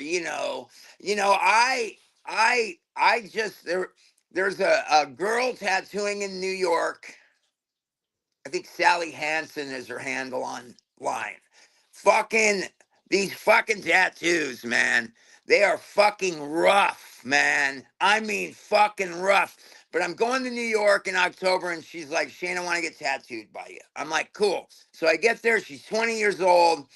I just there's a girl tattooing in New York. I think Sally Hansen is her handle online. Fucking these fucking tattoos, man. They are fucking rough, man. I mean, fucking rough. But I'm going to New York in October, and she's like, Shane, I want to get tattooed by you. I'm like, cool. So I get there. She's 20 years old.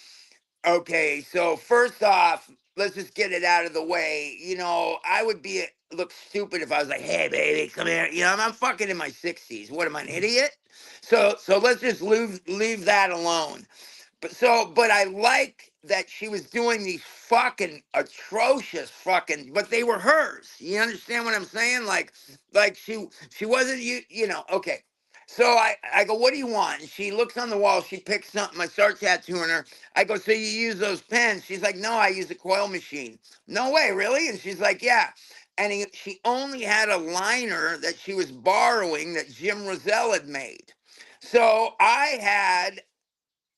Okay, so first off, let's just get it out of the way. You know, I would look stupid if I was like, "Hey, baby, come here." You know, I'm fucking in my 60s. What am I, an idiot? So let's just leave that alone. But I like that she was doing these fucking atrocious fucking, but they were hers. You understand what I'm saying? Like she wasn't, you know. Okay, so I go, what do you want? And she looks on the wall. She picks something. I start tattooing her. I go, so you use those pens? She's like, no, I use a coil machine. No way, really? And she's like, yeah. And she only had a liner that she was borrowing that Jim Rozelle had made. So I had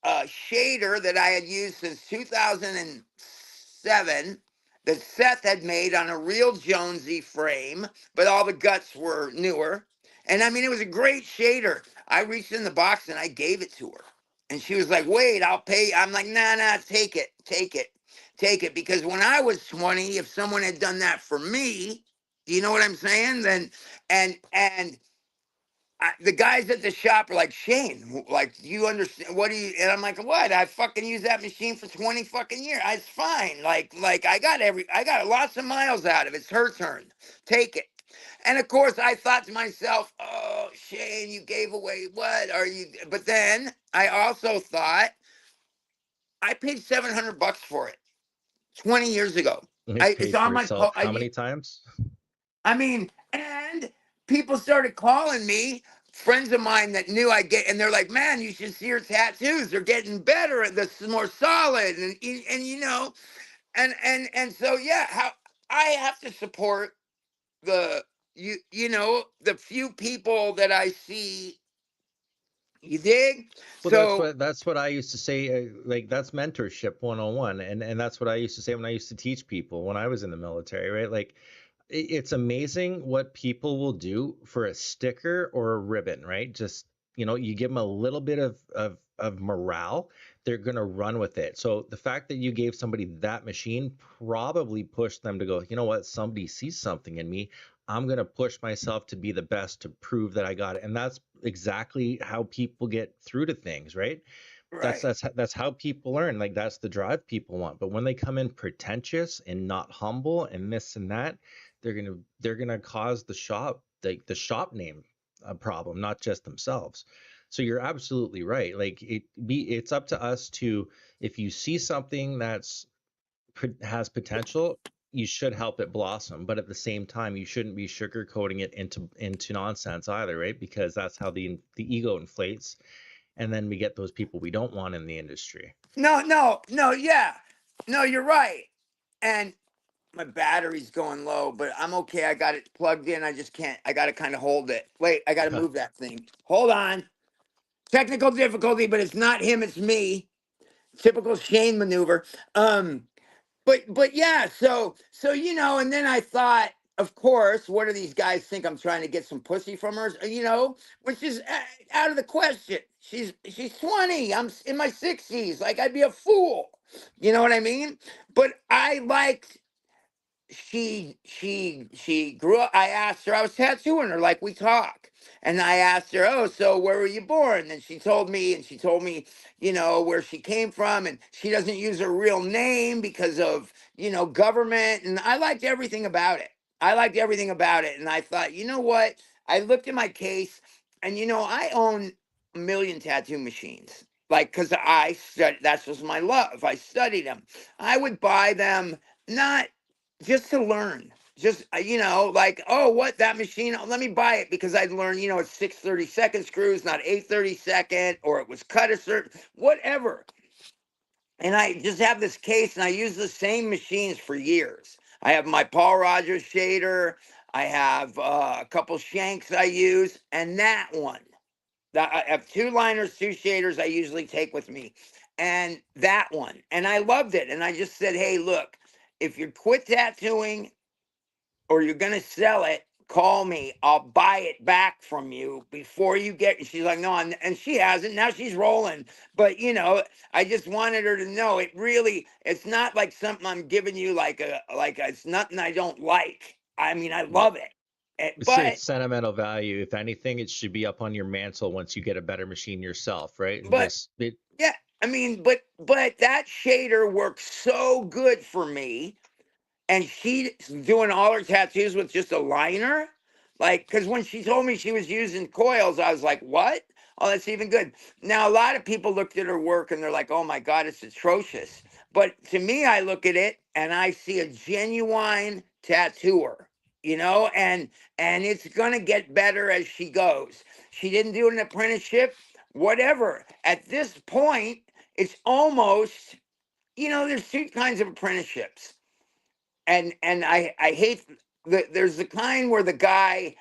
a shader that I had used since 2007 that Seth had made on a real Jonesy frame, but all the guts were newer. And I mean, it was a great shader. I reached in the box and I gave it to her. And she was like, wait, I'll pay. I'm like, nah, nah, take it, take it, take it. Because when I was 20, if someone had done that for me, you know what I'm saying? Then, and the guys at the shop are like, Shane, like, do you understand? What do you? And I'm like, what? I fucking used that machine for 20 fucking years. It's fine. Like I got lots of miles out of it. It's her turn. Take it. And of course, I thought to myself, oh, Shane, you gave away what are you? But then I also thought I paid $700 for it 20 years ago. It's It's paid for on my itself call. how many times? I mean, and people started calling me, friends of mine that knew I get, and they're like, "Man, you should see her tattoos. They're getting better. This is more solid." And you know, and so yeah, how I have to support the you know the few people that I see. You dig? Well, So that's what I used to say. Like that's mentorship 101, and that's what I used to say when I used to teach people when I was in the military, right? Like it's amazing what people will do for a sticker or a ribbon, right? Just, you know, you give them a little bit of morale, they're gonna run with it. So the fact that you gave somebody that machine probably pushed them to go, you know what, somebody sees something in me. I'm gonna push myself to be the best to prove that I got it. And that's exactly how people get through to things, right? right. That's how people learn. Like that's the drive people want. But when they come in pretentious and not humble and this and that, they're gonna cause the shop, like the shop name, a problem, not just themselves. So you're absolutely right. Like it's up to us to, if you see something that's has potential, you should help it blossom. But at the same time, you shouldn't be sugarcoating it into nonsense either, right? Because that's how the ego inflates, and then we get those people we don't want in the industry. No, yeah. No, you're right. And my battery's going low, but I'm okay. I got it plugged in. I just can't. I got to kind of hold it. Wait, I got to move that thing. Hold on. Technical difficulty, but it's not him. It's me. Typical Shane maneuver. But yeah. So and then I thought, of course, what do these guys think? I'm trying to get some pussy from her, which is out of the question. She's 20. I'm in my 60s. Like, I'd be a fool. You know what I mean? But I liked she grew up. I asked her, I was tattooing her, like we talk, and I asked her, oh, so where were you born? And she told me where she came from, and she doesn't use her real name because of government. And I liked everything about it. And I thought, you know what? I looked at my case, and I own a million tattoo machines, like, because I studied. That was my love. I studied them. I would buy them, not just to learn, just like, oh, what, that machine, oh, let me buy it because I'd learn, it's 6/32 screws, not 8/32, or it was cut a certain, whatever. And I just have this case, and I use the same machines for years. I have my Paul Rogers shader. I have a couple shanks I use, and that one. I have two liners, two shaders I usually take with me, and that one. And I loved it. And I just said, hey, look, if you quit tattooing or you're going to sell it, call me. I'll buy it back from you before you get. And she's like, no, and she hasn't. Now she's rolling. But, I just wanted her to know it's not like something I'm giving you it's nothing I don't like. I mean, I love it. But It's sentimental value. If anything, it should be up on your mantle once you get a better machine yourself, right? And but just it. yeah, I mean, but that shader works so good for me. And she's doing all her tattoos with just a liner. Like, because when she told me she was using coils, I was like, what? Oh, that's even good. Now, a lot of people looked at her work and they're like, oh my God, it's atrocious. But to me, I look at it and I see a genuine tattooer, and it's going to get better as she goes. She didn't do an apprenticeship, whatever. At this point, it's almost, there's two kinds of apprenticeships, and I hate there's the kind where the guy,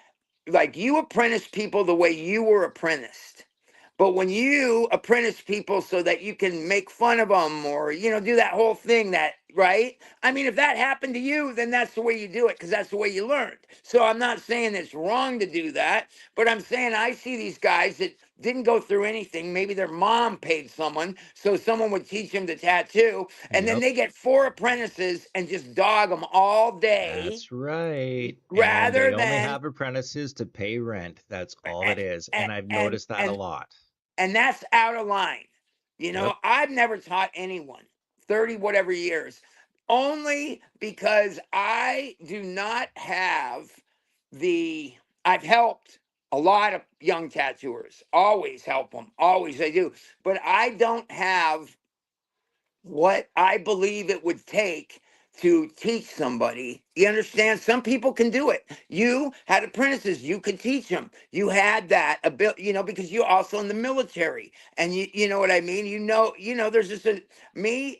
like, you apprentice people the way you were apprenticed. But when you apprentice people so that you can make fun of them, or do that whole thing, that, right? I mean, if that happened to you, then that's the way you do it, because that's the way you learned. So I'm not saying it's wrong to do that, but I'm saying I see these guys that didn't go through anything. Maybe their mom paid someone so someone would teach them to tattoo, and then Yep, they get 4 apprentices and just dog them all day, that's right. And rather they only than have apprentices to pay rent. That's all it is. and And I've and noticed that a and, lot. and that's out of line. Yep. I've never taught anyone 30 whatever years, only because I do not have the. I've helped a lot of young tattooers, always help them, always I do, but I don't have what I believe it would take to teach somebody. You understand? Some people can do it. You had apprentices, you could teach them. You had that ability, because you're also in the military. And you know what I mean? There's just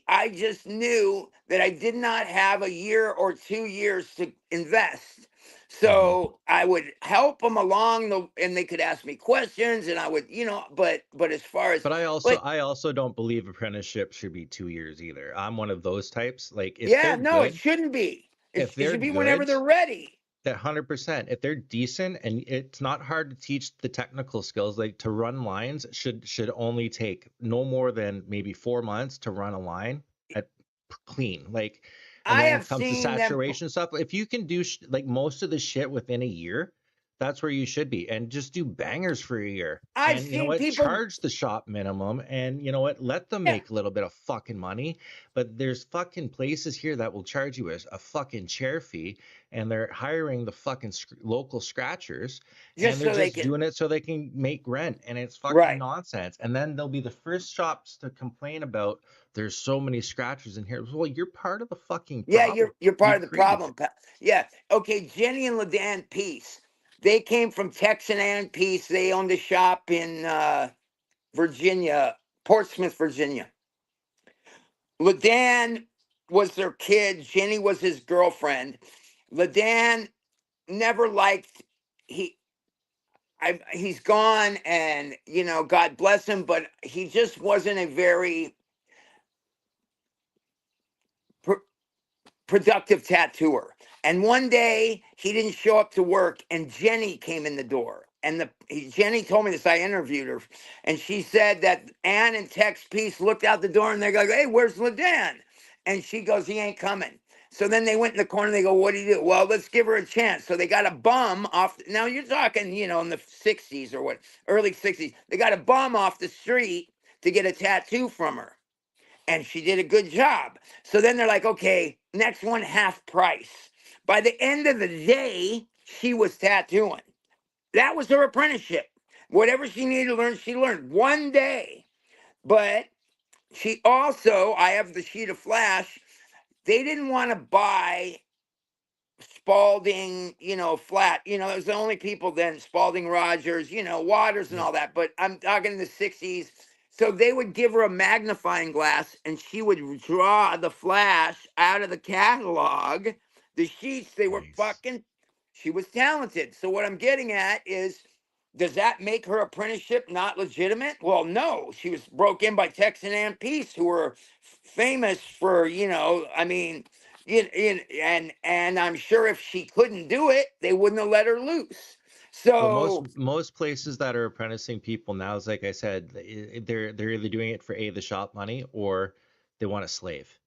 I just knew that I did not have a year or 2 years to invest. Mhm. So I would help them and they could ask me questions, and I would, but as far as, But I also but I also don't believe apprenticeship should be 2 years either. I'm one of those types. Like if yeah, they're no, it good, shouldn't be. if It they're should be whenever good, they're ready. that 100%. If they're decent, and it's not hard to teach the technical skills, like to run lines should only take no more than maybe 4 months to run a line at clean. Like, and I then have it comes to seen them. saturation stuff. If you can do like most of the shit within a year, That's where you should be, and just do bangers for a year. I've And you know seen what? people. Charge the shop minimum, and you know what? Let them Yeah, make a little bit of fucking money. But there's fucking places here that will charge you a fucking chair fee, and they're hiring the fucking local scratchers, and just they're so they just can. doing it so they can make rent, and it's fucking Right. nonsense. And then they'll be the first shops to complain about there's so many scratchers in here. Well, you're part of the fucking Yeah, problem. you're part You of the created it. problem. Yeah. Okay, Jenny and LeDan Peace. They came from Texan and Peace. They owned a shop in Virginia, Portsmouth, Virginia. LeDan was their kid. Jenny was his girlfriend. LeDan never liked he. He's gone, and God bless him, but he just wasn't a very productive tattooer. And one day he didn't show up to work, and Jenny came in the door. And Jenny told me this. I interviewed her, and she said that Ann and Tex Peace looked out the door, and they go, "Hey, where's LeDan?" And she goes, "He ain't coming." So then they went in the corner. They go, "What do you do?" "Well, let's give her a chance." So they got a bum off. Now you're talking, in the '60s or what, early '60s. They got a bum off the street to get a tattoo from her, and she did a good job. So then they're like, okay, next one, half price. By the end of the day, she was tattooing. That was her apprenticeship. Whatever she needed to learn, she learned one day. But she also, I have the sheet of flash, they didn't want to buy Spalding, flat. It was the only people then, Spalding Rogers, Waters and Yeah. all that. But I'm talking in the '60s. So they would give her a magnifying glass, and she would draw the flash out of the catalog. The sheets, they were Nice. fucking, she was talented. So what I'm getting at is, does that make her apprenticeship not legitimate? Well, no. She was broke in by Texan and Peace, who were famous for, I mean, and I'm sure if she couldn't do it, they wouldn't have let her loose. Well, most So most places that are apprenticing people now is like I said, they're either doing it for the shop money or they want a slave.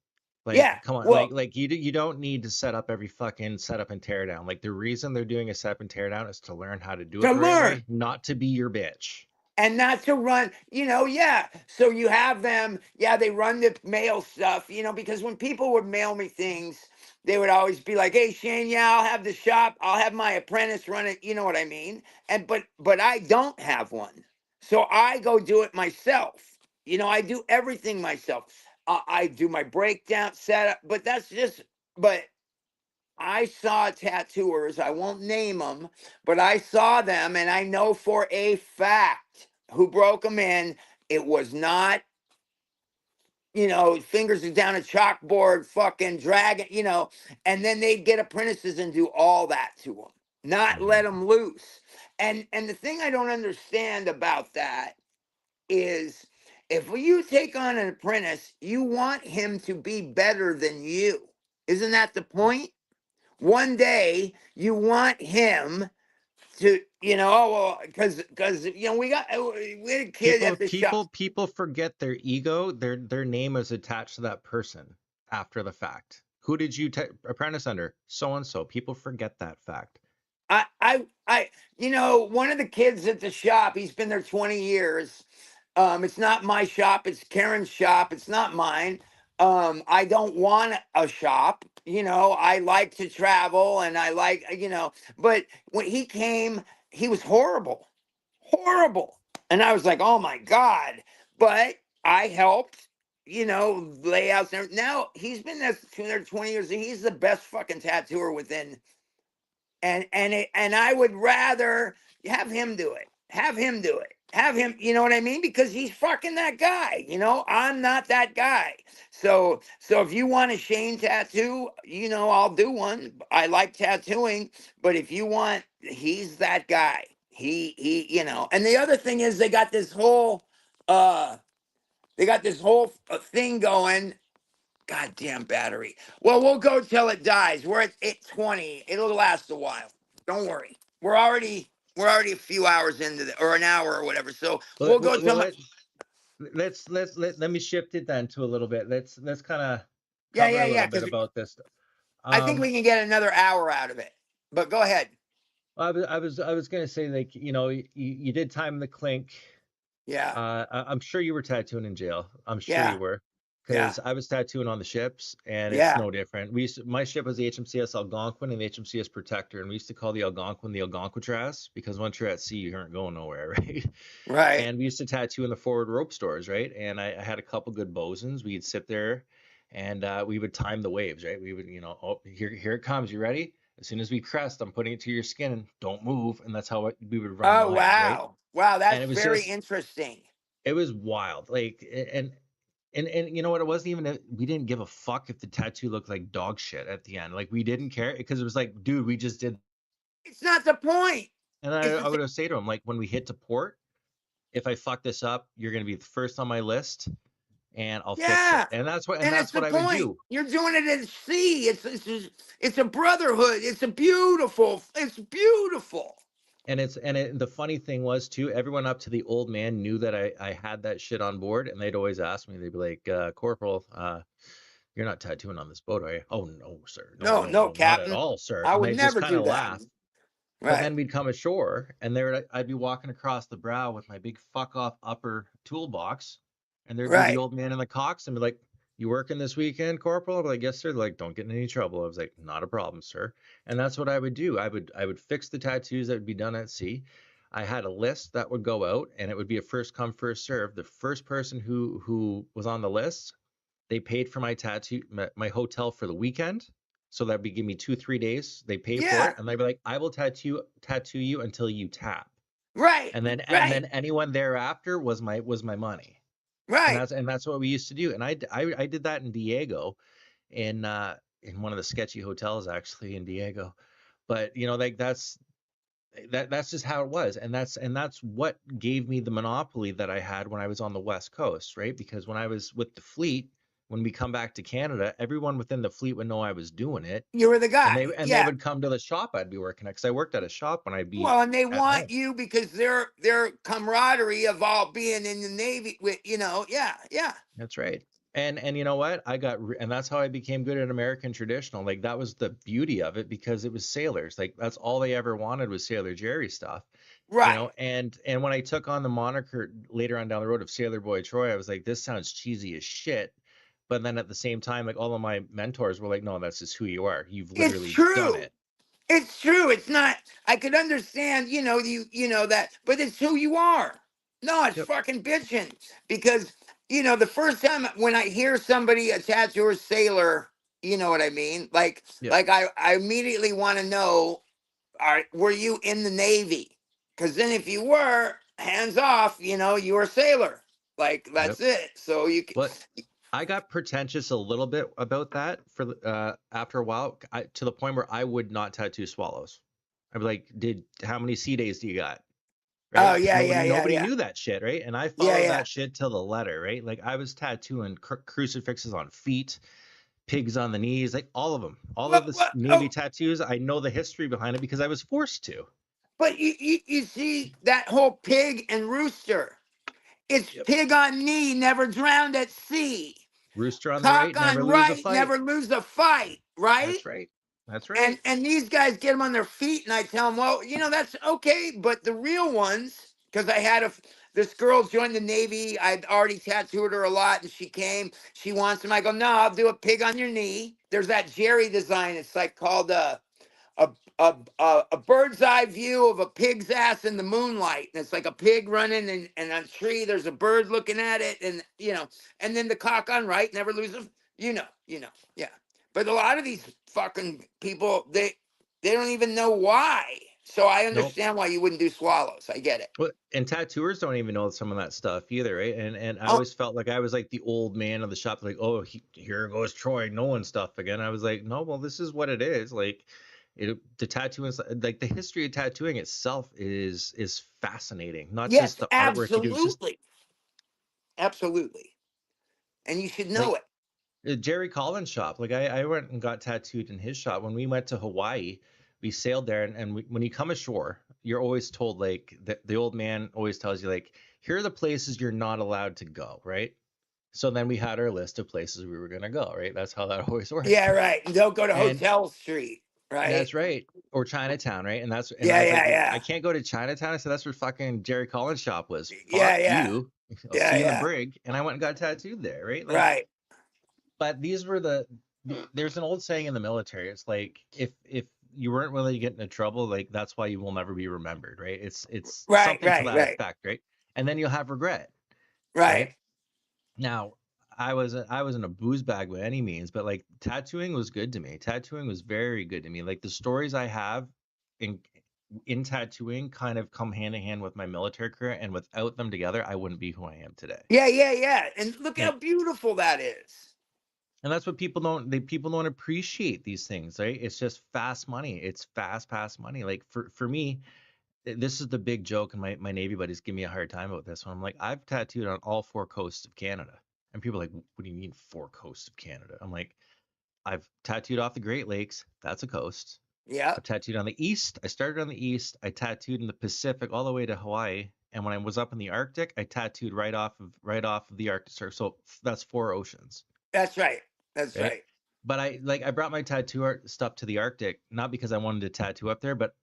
yeah, Like, come on, well, like you don't need to set up every fucking setup and tear down. Like the reason they're doing a setup and tear down is to learn how to do it to the right learn. way, not to be your bitch. And not to run, yeah. So you have them, yeah, they run the mail stuff, because when people would mail me things, they would always be like, "Hey, Shane, yeah, I'll have the shop, I'll have my apprentice run it," you know what I mean? And but I don't have one. So I go do it myself. I do everything myself. I do my breakdown setup, but but I saw tattooers, I won't name them, but I saw them, and I know for a fact who broke them in. It was not, fingers are down a chalkboard, fucking dragging, and then they'd get apprentices and do all that to them, not let Hmm. them loose. And the thing I don't understand about that is, if you take on an apprentice, you want him to be better than you. Isn't that the point? One day you want him to, oh, well, because we had a kid People at the shop. people forget their ego. Their name is attached to that person after the fact. Who did you apprentice under? So and so. People forget that fact. One of the kids at the shop, he's been there 20 years. It's not my shop, it's Karen's shop, it's not mine. I don't want a shop, I like to travel, and I like, but when he came, he was horrible, horrible. And I was like, oh my God. But I helped, layouts and everything. Now he's been there 20 years, and he's the best fucking tattooer within, and I would rather have him do it. Have him do it. Have him, you know what I mean? Because he's fucking that guy. I'm not that guy. So if you want a Shane tattoo, I'll do one. I like tattooing, but if you want, he's that guy. He. And the other thing is, uh they got this whole thing going. Goddamn battery. Well, we'll go till it dies. We're at 8:20. It'll last a while. Don't worry. We're already a few hours into or an hour or whatever. So Well, we'll go till my. let me shift it then to a little bit. Let's kind of Yeah, cover yeah, a yeah. little bit Because about this. I think we can get another hour out of it. But go ahead. I was gonna say, like, you did time the clink. Yeah, I'm sure you were tattooing in jail. I'm sure you yeah, were, yeah, because I was tattooing on the ships, and it's yeah. no different. My ship was the HMCS Algonquin and the HMCS Protector, and we used to call the Algonquin the Algonquitras because once you're at sea, you aren't going nowhere, right? Right. And we used to tattoo in the forward rope stores, right? And I had a couple good bosons. We'd sit there, and we would time the waves, right? We would, oh, here it comes. You ready? As soon as we crest, I'm putting it to your skin. Don't move, and that's how we would run Oh lines, right? wow, wow, And that's it was very just interesting. it was wild. Like, and you know what? It wasn't even we didn't give a fuck if the tattoo looked like dog shit at the end. Like, we didn't care because it was like, dude, we just did. It's not the point. And It's I the would say to him, like, when we hit to port, if I fuck this up, you're gonna be the first on my list, and I'll fix it. Yeah, And and it's that's the what I would point. do. You're doing it at sea. It's a brotherhood. It's a beautiful. It's beautiful. The funny thing was too, everyone up to the old man knew that I had that shit on board, and they'd always ask me. They'd be like, Corporal, you're not tattooing on this boat, are you? Oh no, sir. No, No, no, no, no, not at Captain. all, sir. I And would they just never kind do of that. laugh. But Right, then we'd come ashore, and I'd be walking across the brow with my big fuck off upper toolbox, and there'd be the right. old man in the cocks and be like, "You working this weekend, Corporal?" I'm like, "Yes, sir." They're like, "Don't get in any trouble." I was like, "Not a problem, sir." And that's what I would do. I would fix the tattoos that would be done at sea. I had a list that would go out, and it would be a first come first serve. The first person who was on the list, they paid for my tattoo, my hotel for the weekend. So that'd be give me 2, 3 days. They pay for it, Yeah, and they'd be like, "I will tattoo you until you tap." right, And then right, anyone thereafter was my money. And right. that's what we used to do. And I did that in Diego, in one of the sketchy hotels actually in Diego. But like that's just how it was. And that's what gave me the monopoly that I had when I was on the West Coast, right? Because when I was with the fleet, when we come back to Canada, everyone within the fleet would know I was doing it, You were the and guy. they Yeah. would come to the shop I'd be working at, because I worked at a shop when I'd be Well, and they at want home. you because their camaraderie of all being in the Navy with yeah, yeah. That's right. And you know what? And that's how I became good at American traditional. Like, that was the beauty of it, because it was sailors. Like, that's all they ever wanted was Sailor Jerry stuff. Right. And when I took on the moniker later on down the road of Sailor Boy Troy, I was like, this sounds cheesy as shit. But then at the same time, like, all of my mentors were like, no, that's just who you are. You've It's literally done true. it. It's true. It's not. I could understand, you know that, but it's who you are. No, it's Yep. fucking bitching because the first time when I hear somebody a tattooer sailor, you know what I mean. Yep. I immediately want to know, were you in the Navy? Because then if you were, hands off, you were a sailor. Like Yep. that's it. So you. But I got pretentious a little bit about that for after a while, to the point where I would not tattoo swallows. I'd be like, how many sea days do you got? Oh Right? Because yeah, nobody yeah, yeah, nobody yeah, knew that shit, right? And I yeah, followed yeah. that shit to the letter, right? Like, I was tattooing crucifixes on feet, pigs on the knees, like all of them. All of this Well, Navy oh, tattoos, I know the history behind it because I was forced to. but you see that whole pig and rooster. It's Yep. pig on knee, never drowned at sea. Rooster on the Cock right, never on lose a right, fight. never lose a fight, right? That's right. That's And right. and these guys get them on their feet, and I tell them, well, that's okay, but the real ones, because I had this girl joined the Navy. I'd already tattooed her a lot, and she came. She wants them. I go, no, I'll do a pig on your knee. There's that Jerry design. It's like called a a bird's eye view of a pig's ass in the moonlight, and it's like a pig running, and on a tree there's a bird looking at it, and and then the cock on right never loses. Yeah. But a lot of these fucking people, they don't even know why. So I Nope. understand why you wouldn't do swallows. I get it. Well, and tattooers don't even know some of that stuff either, right? And I Oh always felt like I was like the old man of the shop, like, oh, here goes Troy knowing stuff again. I was like, no, well, this is what it is. Like, the tattooing, like, the history of tattooing itself is fascinating. Not just yes, the artwork you do, just absolutely, absolutely, and you should know like it. Jerry Collins' shop. Like, I went and got tattooed in his shop when we went to Hawaii. We sailed there, and when you come ashore, you're always told, like, the old man always tells you, like, here are the places you're not allowed to go, right? So then we had our list of places we were gonna go, right? That's how that always Yeah, worked. right. And don't go to And Hotel Street, right? that's right. or Chinatown, right? And I Yeah, was like, yeah, well, yeah. I can't go to Chinatown. I said, that's where fucking Jerry Collins' shop was. Yeah, Fuck yeah. you. I'll Yeah, see you in the yeah. brig. And I went and got tattooed there, right? Like, Right. but these were there's an old saying in the military. It's like, if you weren't willing to get into trouble, like that's why you will never be remembered, right? It's Right, something to right, that right. effect, right? And then you'll have regret, Right. right? Now, I wasn't a booze bag by any means, but like tattooing was good to me. Tattooing was very good to me. Like the stories I have in in tattooing kind of come hand in hand with my military career, and without them together, I wouldn't be who I am today. Yeah, yeah, yeah. And look how Like, beautiful that is. and that's what people don't appreciate these things, right? It's just fast money. It's fast money. Like for me, this is the big joke, and my Navy buddies give me a hard time about this one. I'm like, I've tattooed on all four coasts of Canada. And people are like, what do you mean four coasts of Canada? I'm like, I've tattooed off the Great Lakes. That's a coast. Yep. I've tattooed on the east. I started on the east. I tattooed in the Pacific all the way to Hawaii. And when I was up in the Arctic, I tattooed right off of the Arctic Circle. So that's four oceans, That's right. That's right? right. But I brought my tattoo art stuff to the Arctic, not because I wanted to tattoo up there, but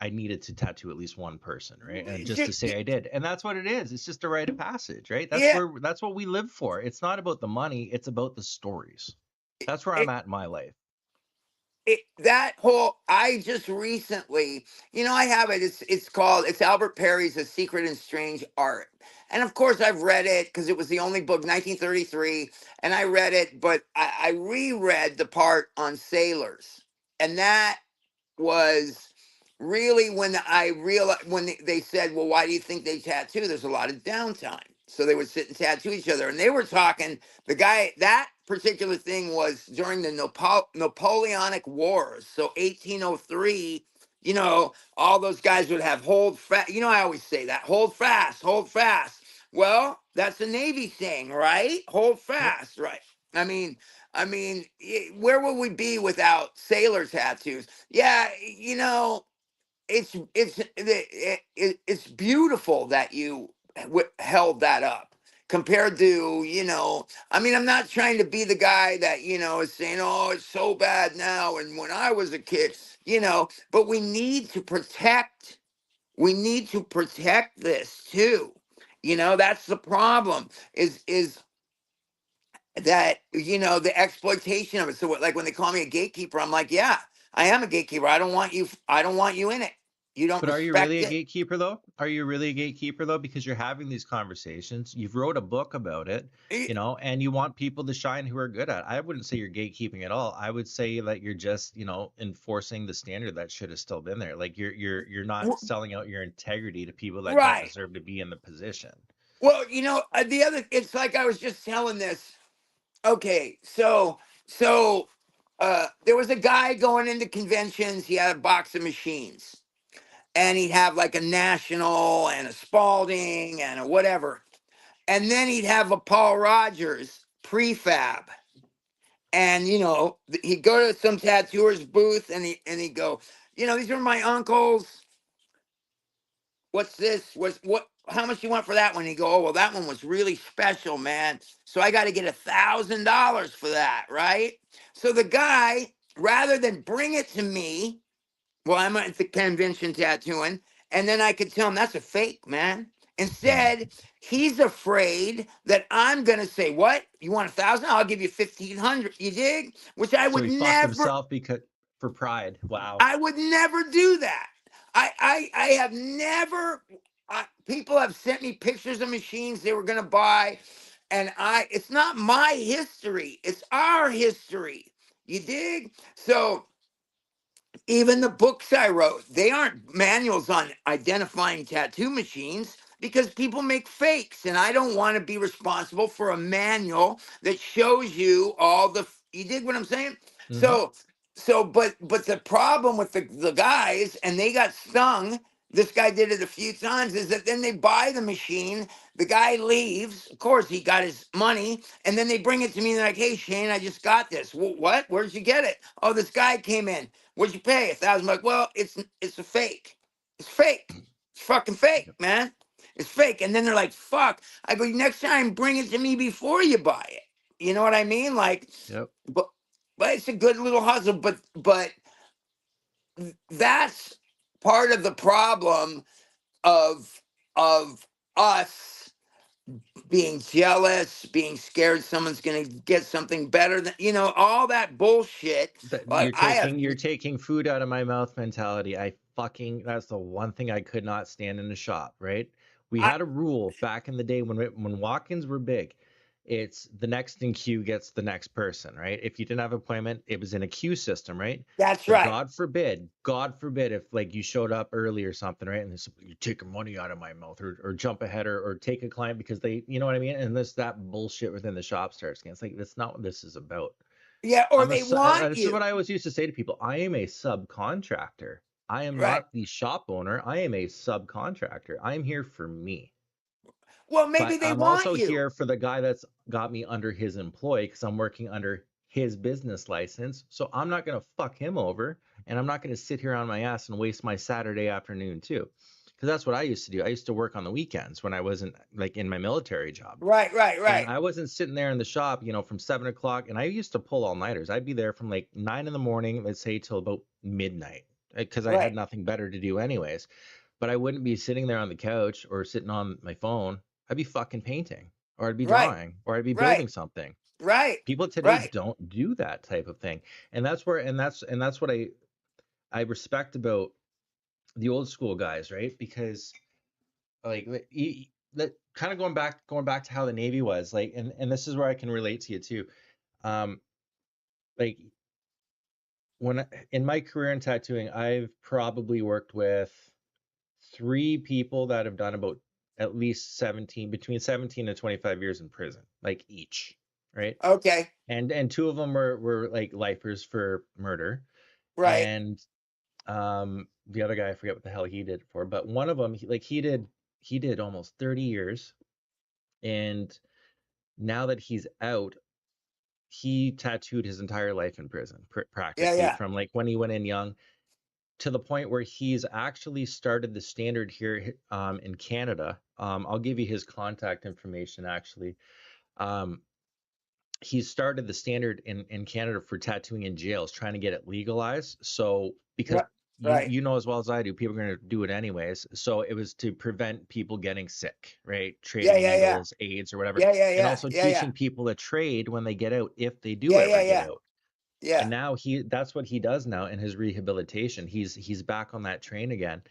I needed to tattoo at least one person, right? And just to say I did. And that's what it is. It's just a rite of passage, right? Yeah. That's what we live for. It's not about the money, it's about the stories. That's where I'm It, at in my life. that whole, I just recently, I have it. It's Albert Perry's A Secret and Strange Art. And of course I've read it because it was the only book, 1933, and I read it, but I reread the part on sailors. And that was really when I realized, when they said, well, why do you think they tattoo? There's a lot of downtime. So they would sit and tattoo each other. And they were talking, the guy, that particular thing was during the Napoleonic Wars. So 1803, all those guys would have hold fast. I always say that, hold fast, hold fast. Well, that's a Navy thing, right? Hold Yep. fast, right? I mean, where would we be without sailor tattoos? Yeah, it's beautiful that you held that up compared to, I'm not trying to be the guy that, is saying, oh, it's so bad now. And when I was a kid, but we need to protect this too. That's the problem is that, the exploitation of it. So like when they call me a gatekeeper, I'm like, yeah, I am a gatekeeper. I don't want you in it. You don't But are you really respect a it. gatekeeper though? Are you really a gatekeeper though? Because you're having these conversations. You've wrote a book about it, Eh, and you want people to shine who are good at it. I wouldn't say you're gatekeeping at all. I would say that you're just, enforcing the standard that should have still been there. Like you're not selling out your integrity to people that don't Right. deserve to be in the position. Well, it's like I was just telling this. Okay, so there was a guy going into conventions. He had a box of machines, and he'd have like a National and a Spalding and a whatever. And then he'd have a Paul Rogers prefab. And he'd go to some tattooer's booth, and he'd go, these are my uncle's. What's this? What? How much you want for that one? He'd go, oh well, that one was really special, man. So I got to get $1,000 for that, right? So the guy, rather than bring it to me, well, I'm at the convention tattooing, and then I could tell him that's a fake, man. Mhm. Instead, he's afraid that I'm gonna say, "What? You want 1,000? I'll give you 1,500." You dig? Which So he fucked himself because for pride. Wow. I would never do that. I have never. People have sent me pictures of machines they were gonna buy, and it's not my history; it's our history. You dig? So even the books I wrote, they aren't manuals on identifying tattoo machines because people make fakes, and I don't want to be responsible for a manual that shows you all the. You dig what I'm saying? Hmm. So, but the problem with the guys, and they got stung. This guy did it a few times. Is that then they buy the machine, the guy leaves. Of course, he got his money, and then they bring it to me. And they're like, "Hey, Shane, I just got this. What? Where'd you get it? Oh, this guy came in. What'd you pay? 1,000 bucks. Well, it's a fake. It's fake. It's fucking fake, Yep. man. It's fake." And then they're like, "Fuck." I go, "Next time, bring it to me before you buy it." You know what I mean? Like, Yep. but it's a good little hustle. But that's part of the problem of us being jealous, being scared someone's going to get something better than, all that bullshit. That Like I have, you're taking food out of my mouth mentality. That's the one thing I could not stand in the shop, right? We I, had a rule back in the day when walk-ins were big. It's the next in queue gets the next person, right? If you didn't have an appointment, it was in a queue system, right? that's But right. God forbid if like you showed up early or something, right? And this you're taking money out of my mouth or jump ahead or take a client because they, you know what I mean? And that bullshit within the shop starts again. It's like that's not what this is about. Yeah. Or they want This is you. what I always used to say to people. I am a subcontractor. I am Right. not the shop owner. I am a subcontractor. I am here for me. Well, maybe But they I'm want also you. here for the guy that's got me under his employ because I'm working under his business license. So I'm not going to fuck him over and I'm not going to sit here on my ass and waste my Saturday afternoon too. Because that's what I used to do. I used to work on the weekends when I wasn't like in my military job. Right, right, And right, I wasn't sitting there in the shop, from 7 o'clock. And I used to pull all nighters. I'd be there from like 9 in the morning, let's say till about midnight, because I had right, nothing better to do anyways. But I wouldn't be sitting there on the couch or sitting on my phone. I'd be fucking painting, or I'd be right, drawing, or I'd be right, building something. right, People today right. don't do that type of thing. And that's what I respect about the old school guys, right? Because like that kind of going back to how the Navy was like, and this is where I can relate to you too. Um, like in my career in tattooing, I've probably worked with three people that have done about at least 17, between 17 and 25 years in prison, like each, right? Okay, And two of them were like lifers for murder, right. and the other guy I forget what the hell he did it for, but one of them he did almost 30 years, and now that he's out, he tattooed his entire life in prison, Yeah, practically yeah. from like when he went in young to the point where he's actually started the standard here in Canada. I'll give you his contact information actually. Um, he's started the standard in Canada for tattooing in jails, trying to get it legalized. So because Right, you right. you know as well as I do, people are going to do it anyways. So it was to prevent people getting sick, right? Yeah, Trading yeah, yeah. needles, AIDS, or whatever, Yeah, yeah, and yeah. also Yeah, yeah. teaching people a trade when they get out, if they do Yeah, ever yeah, get yeah. out. Yeah. And now that's what he does now in his rehabilitation. He's back on that train again,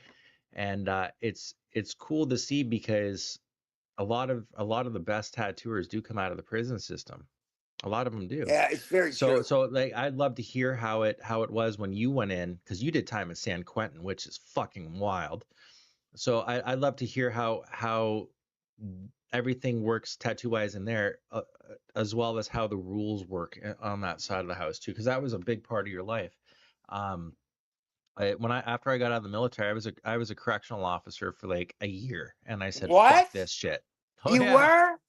and it's cool to see because a lot of the best tattooers do come out of the prison system. A lot of them do. Yeah, it's very So true. so like I'd love to hear how it was when you went in, because you did time at San Quentin, which is fucking wild. So I'd love to hear how everything works tattoo wise in there, as well as how the rules work on that side of the house too, because that was a big part of your life. Um, after I got out of the military, I was a correctional officer for like a year, and I said, What? "Fuck this shit." Oh You yeah, were?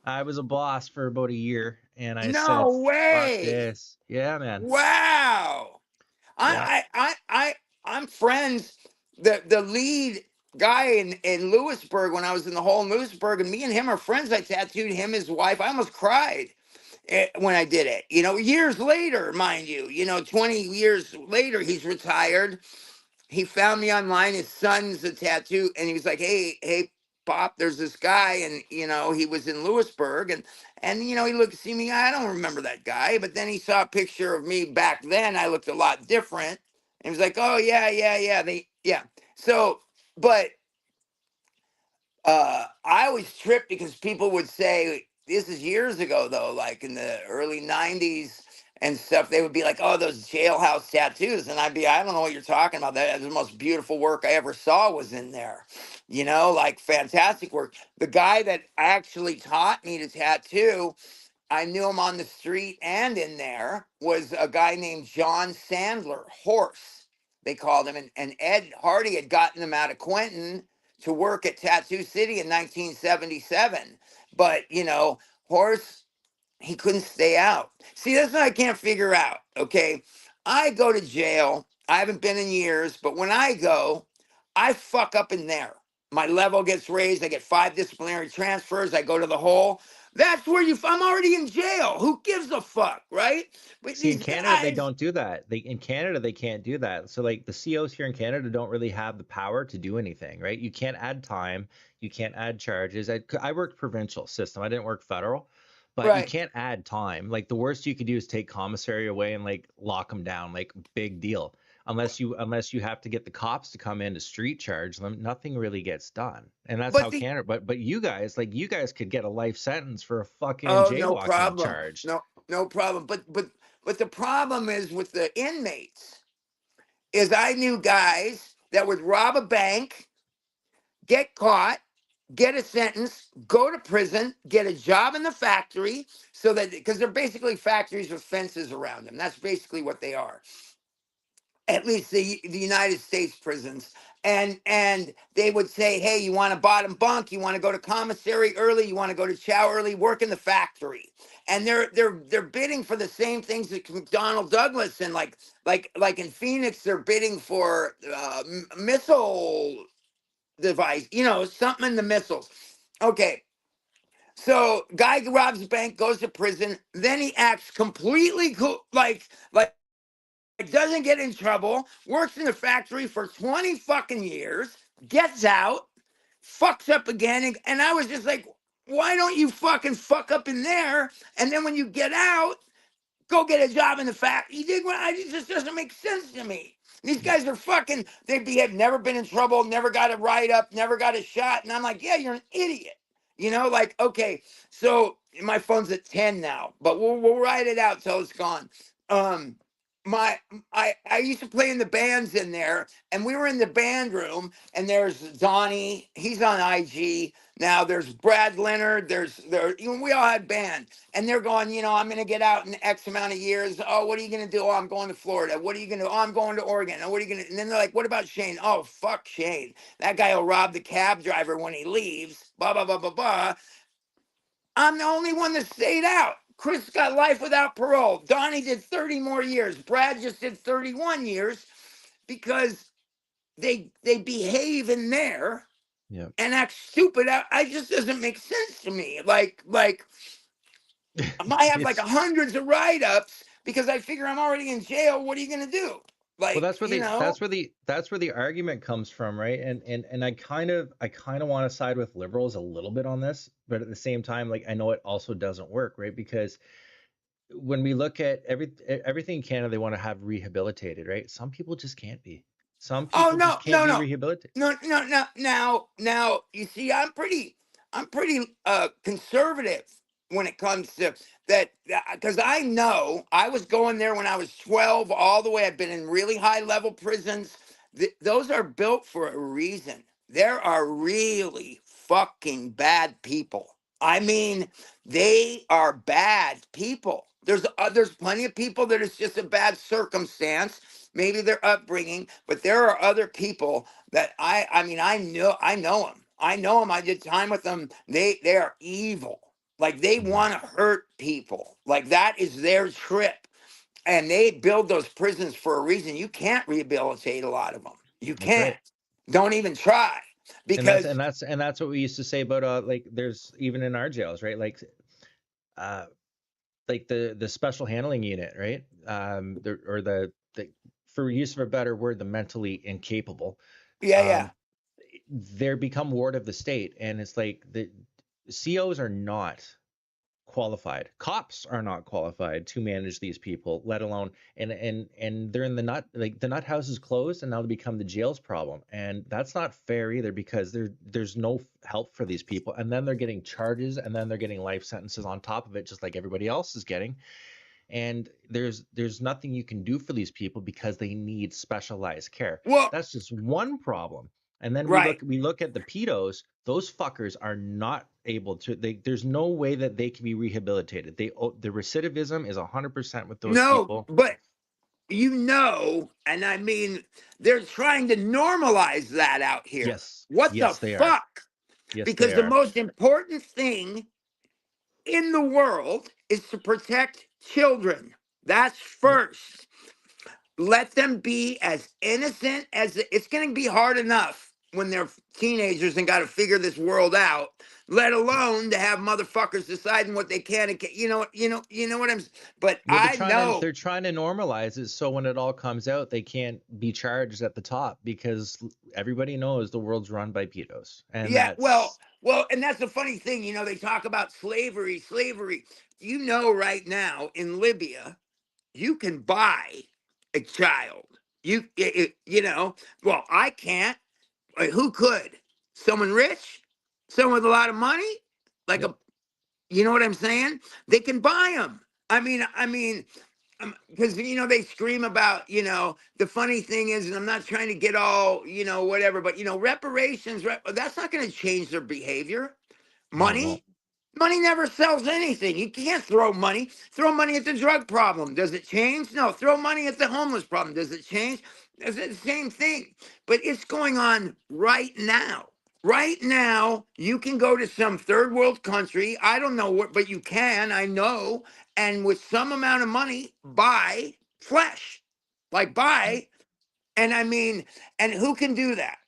I was a boss for about a year, and I said, No "Fuck way. this." Yeah, man. Wow. Yeah. I'm friends. The lead guy in Lewisburg, when I was in the hole in Lewisburg, and me and him are friends. I tattooed him, his wife. I almost cried when I did it. Years later, mind you. 20 years later, he's retired. He found me online. His son's a tattoo, and he was like, "Hey, Pop, there's this guy, and he was in Lewisburg, and he looked see me. I don't remember that guy, but then he saw a picture of me back then. I looked a lot different, and he was like, "Oh yeah, yeah, yeah, yeah." So, but I always tripped because people would say, this is years ago though, like in the early 90s and stuff, they would be like, "Oh, those jailhouse tattoos." And I don't know what you're talking about. That the most beautiful work I ever saw was in there, like fantastic work. The guy that actually taught me to tattoo, I knew him on the street and in there, was a guy named John Sandler, Horse, they called him. And Ed Hardy had gotten him out of Quentin to work at Tattoo City in 1977. But, Horse, he couldn't stay out. See, that's what I can't figure out. Okay. I go to jail. I haven't been in years, but when I go, I fuck up in there. My level gets raised. I get 5 disciplinary transfers. I go to the hole. That's where I'm already in jail. Who gives a fuck, right? But See, in these Canada, they guys, don't do that. In Canada, they can't do that. So like the COs here in Canada don't really have the power to do anything, right? You can't add time, you can't add charges. I worked provincial system. I didn't work federal, but you right? can't add time. Like the worst you could do is take commissary away and like lock them down, like big deal. Unless you have to get the cops to come in to street charge them, nothing really gets done. And that's But how Canada, but you guys, like you guys could get a life sentence for a fucking oh, no jaywalking problem. charge. No problem. But the problem is with the inmates is I knew guys that would rob a bank, get caught, get a sentence, go to prison, get a job in the factory, so that because they're basically factories with fences around them. That's basically what they are. At least the United States prisons. And they would say, hey, you want a bottom bunk? You want to go to commissary early? You want to go to chow early? Work in the factory. And they're bidding for the same things that McDonnell Douglas and like in Phoenix, they're bidding for missile device, something in the missiles. Okay. So guy robs a bank, goes to prison, then he acts completely cool, like doesn't get in trouble, works in the factory for 20 fucking years, gets out, fucks up again. And I was just like, why don't you fucking fuck up in there? And then when you get out, go get a job in the factory. You dig what it just doesn't make sense to me. These guys are fucking, have never been in trouble, never got a write up, never got a shot. And I'm like, yeah, you're an idiot. Like, okay, so my phone's at 10 now, but we'll write it out till it's gone. Um, I used to play in the bands in there, and we were in the band room, and there's Donnie, he's on IG. Now there's Brad Leonard, we all had band, and they're going, I'm gonna get out in X amount of years. Oh, what are you gonna do? Oh, I'm going to Florida. What are you gonna do? Oh, I'm going to Oregon. Oh, what are you gonna? And then they're like, what about Shane? Oh, fuck Shane. That guy will rob the cab driver when he leaves. Blah blah blah blah blah. I'm the only one that stayed out. Chris got life without parole. Donnie did 30 more years. Brad just did 31 years because they behave in there Yeah. and act stupid. I just doesn't make sense to me. Like I have like It's hundreds of write-ups because I figure I'm already in jail. What are you gonna do? well, Like, that's where the argument comes from, right? And I kind of want to side with liberals a little bit on this, but at the same time, like I know it also doesn't work, right? Because when we look at everything in Canada, they want to have rehabilitated, right? Some people just can't be. Some oh people no, just can't no, be no, rehabilitated. no, no, no. Now you see, I'm pretty conservative when it comes to that because I know I was going there when I was 12 all the way. I've been in really high level prisons. Those are built for a reason. There are really fucking bad people. I mean, they are bad people. There's plenty of people that it's just a bad circumstance, maybe their upbringing, but there are other people that I mean I know them. I know them. I did time with them. They are evil. Like they Mhm. want to hurt people. Like that is their trip. And they build those prisons for a reason. You can't rehabilitate a lot of them. You That's can't. right. Don't even try And that's because and that's and that's what we used to say about like there's even in our jails, right? Uh like the special handling unit, right? Or the for use of a better word, the mentally incapable. yeah, yeah. Um, they're become ward of the state, and it's like the COs are not qualified. Cops are not qualified to manage these people, let alone and they're in the nut like the nut house is closed and now they become the jails problem. And that's not fair either because there's no help for these people. And then they're getting charges and then they're getting life sentences on top of it, just like everybody else is getting. And there's nothing you can do for these people because they need specialized care. Well, That's just one problem. And then we right. look at the pedos. Those fuckers are not able to. There's no way that they can be rehabilitated. The recidivism is 100% with those No, people. but and I mean, they're trying to normalize that out here. Yes, What the yes, they are. fuck? Yes, they Because the are. most important thing in the world is to protect children. That's Yep. first. Let them be as innocent as it's going to be hard enough when they're teenagers and got to figure this world out, let alone to have motherfuckers deciding what they can and can't, you know what I'm. But Well, I know. they're trying to normalize it so when it all comes out, they can't be charged at the top because everybody knows the world's run by pedos, and Yeah, well, that's and that's the funny thing. They talk about slavery, slavery. Right now in Libya, you can buy a child. Well, I can't. Who could? Someone rich? Someone with a lot of money? Like yep. you know what I'm saying? They can buy them. Because they scream about the funny thing is, and I'm not trying to get all whatever, but reparations. That's not going to change their behavior. No, it won't. Money never sells anything. You can't throw money. Throw money at the drug problem. Does it change? No. Throw money at the homeless problem. Does it change? It's the same thing. But it's going on right now. Right now, you can go to some third world country. I don't know what, but you can, I know, and with some amount of money, buy flesh. Like buy. And and who can do that?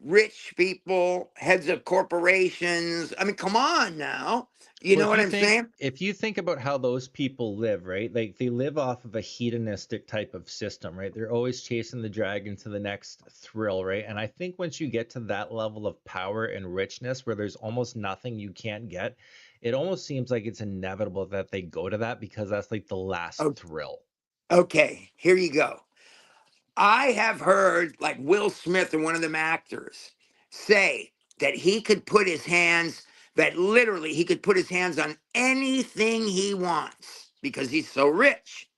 Rich people, heads of corporations. Come on now. You Well, know what I'm saying? if you think about how those people live, right? Like they live off of a hedonistic type of system, right? They're always chasing the dragon to the next thrill, right? And I think once you get to that level of power and richness where there's almost nothing you can't get, it almost seems like it's inevitable that they go to that because that's like the last Oh, thrill. okay, here you go. I have heard like Will Smith or one of them actors say that he could put his hands, that literally he could put his hands on anything he wants because he's so rich.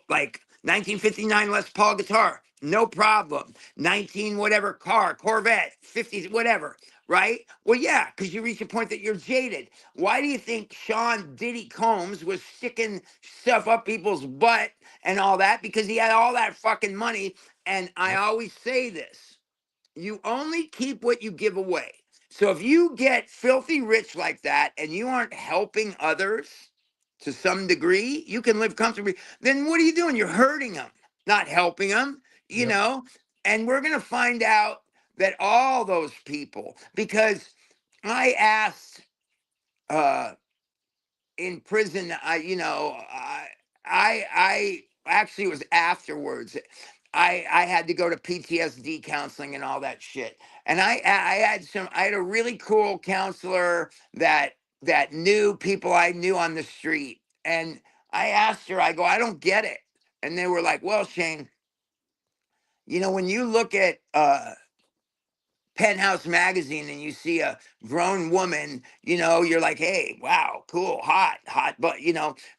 Like 1959 Les Paul guitar, no problem. 19 whatever car, Corvette, 50s, whatever, right? Well, yeah, because you reach a point that you're jaded. Why do you think Sean Diddy Combs was sticking stuff up people's butt and all that? Because he had all that fucking money. And I Yep. always say this, you only keep what you give away. So if you get filthy rich like that and you aren't helping others to some degree, you can live comfortably. Then what are you doing? You're hurting them, not helping them, Yep. And we're going to find out that all those people, because I asked in prison, I actually, it was afterwards. I had to go to PTSD counseling and all that shit. And I had a really cool counselor that knew people I knew on the street. And I asked her, I go, I don't get it. And they were like, well, Shane, when you look at Penthouse magazine and you see a grown woman, you're like, hey, wow, cool, hot. But,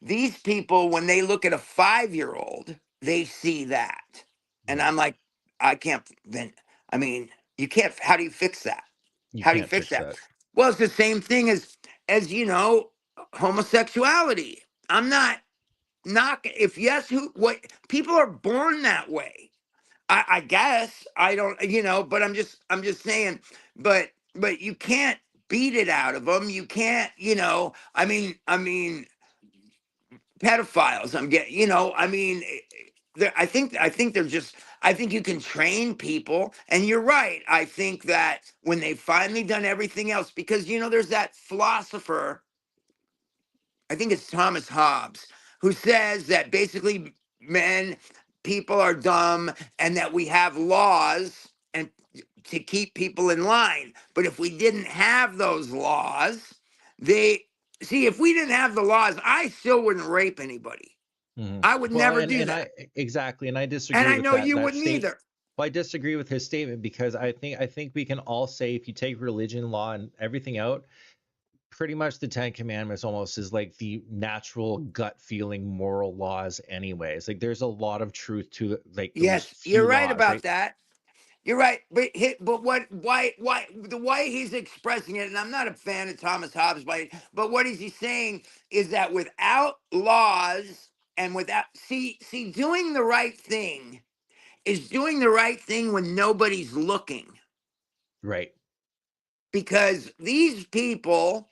these people, when they look at a 5-year-old, they see that. And Yeah. I'm like, I can't, then, you can't, how do you fix that? You How do you can't fix fix that? that. Well, it's the same thing as homosexuality. I'm not knocking, if yes, what, people are born that way. I guess I don't, but I'm just saying, but you can't beat it out of them. You can't, pedophiles. I'm getting, I think they're just. I think you can train people, and you're right. I think that when they've finally done everything else, because there's that philosopher, I think it's Thomas Hobbes, who says that basically people are dumb and that we have laws and to keep people in line. But if we didn't have those laws, if we didn't have the laws, I still wouldn't rape anybody. Mhm. I would Well, never do and that. I exactly, and I And disagree I with know you that wouldn't state. either. Well, I disagree with his statement because I think we can all say if you take religion, law, and everything out, pretty much the Ten Commandments almost is like the natural gut feeling moral laws anyways. Like there's a lot of truth to like those Yes, you're few right laws, about right? that. You're right, but why the way he's expressing it, and I'm not a fan of Thomas Hobbes, but what is he saying is that without laws and without doing the right thing is doing the right thing when nobody's looking, Right. because these people,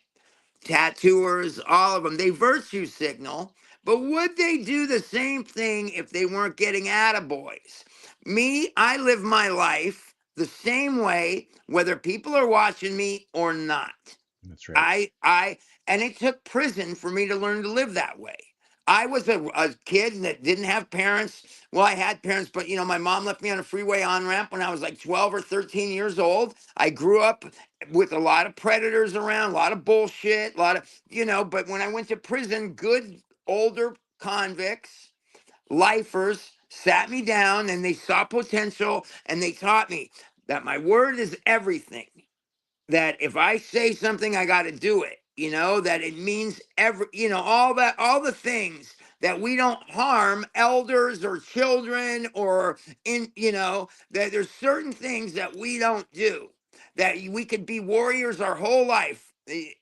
tattooers, all of them, they virtue signal, but would they do the same thing if they weren't getting attaboys? Me, I live my life. the same way, whether people are watching me or not. That's right. And it took prison for me to learn to live that way. I was a kid that didn't have parents. Well, I had parents, but my mom left me on a freeway on ramp when I was like 12 or 13 years old. I grew up with a lot of predators around, a lot of bullshit, a lot of, but when I went to prison, good older convicts, lifers sat me down and they saw potential and they taught me that my word is everything, that if I say something, I got to do it, that it means all the things that we don't harm elders or children or that there's certain things that we don't do, that we could be warriors our whole life,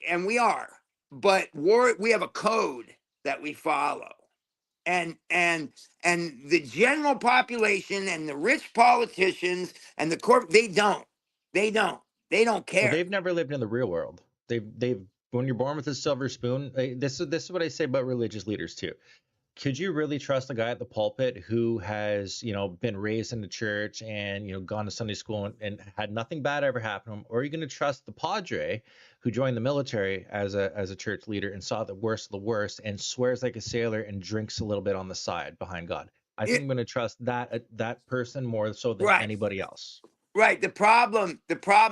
and we are, but we have a code that we follow. And the general population and the rich politicians and the they don't Well, care. they've never lived in the real world. They've when you're born with a silver spoon. This is what I say about religious leaders too. Could you really trust a guy at the pulpit who has, been raised in the church and, gone to Sunday school and had nothing bad ever happen to him? Or are you going to trust the padre who joined the military as a church leader and saw the worst of the worst and swears like a sailor and drinks a little bit on the side behind God? I think It, I'm going to trust that person more so than right, anybody else. right. The problem.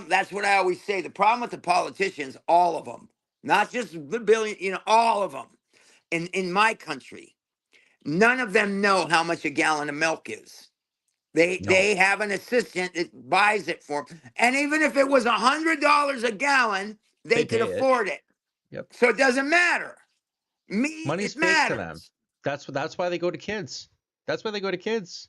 That's what I always say. The problem with the politicians, all of them, not just the billion, all of them, in my country, none of them know how much a gallon of milk is. They No, they have an assistant that buys it for them, and even if it was $100 a gallon, they they could pay it. afford it. Yep. So it doesn't matter. Me, Money's it fake to them. matters. That's why they go to kids. That's why they go to kids.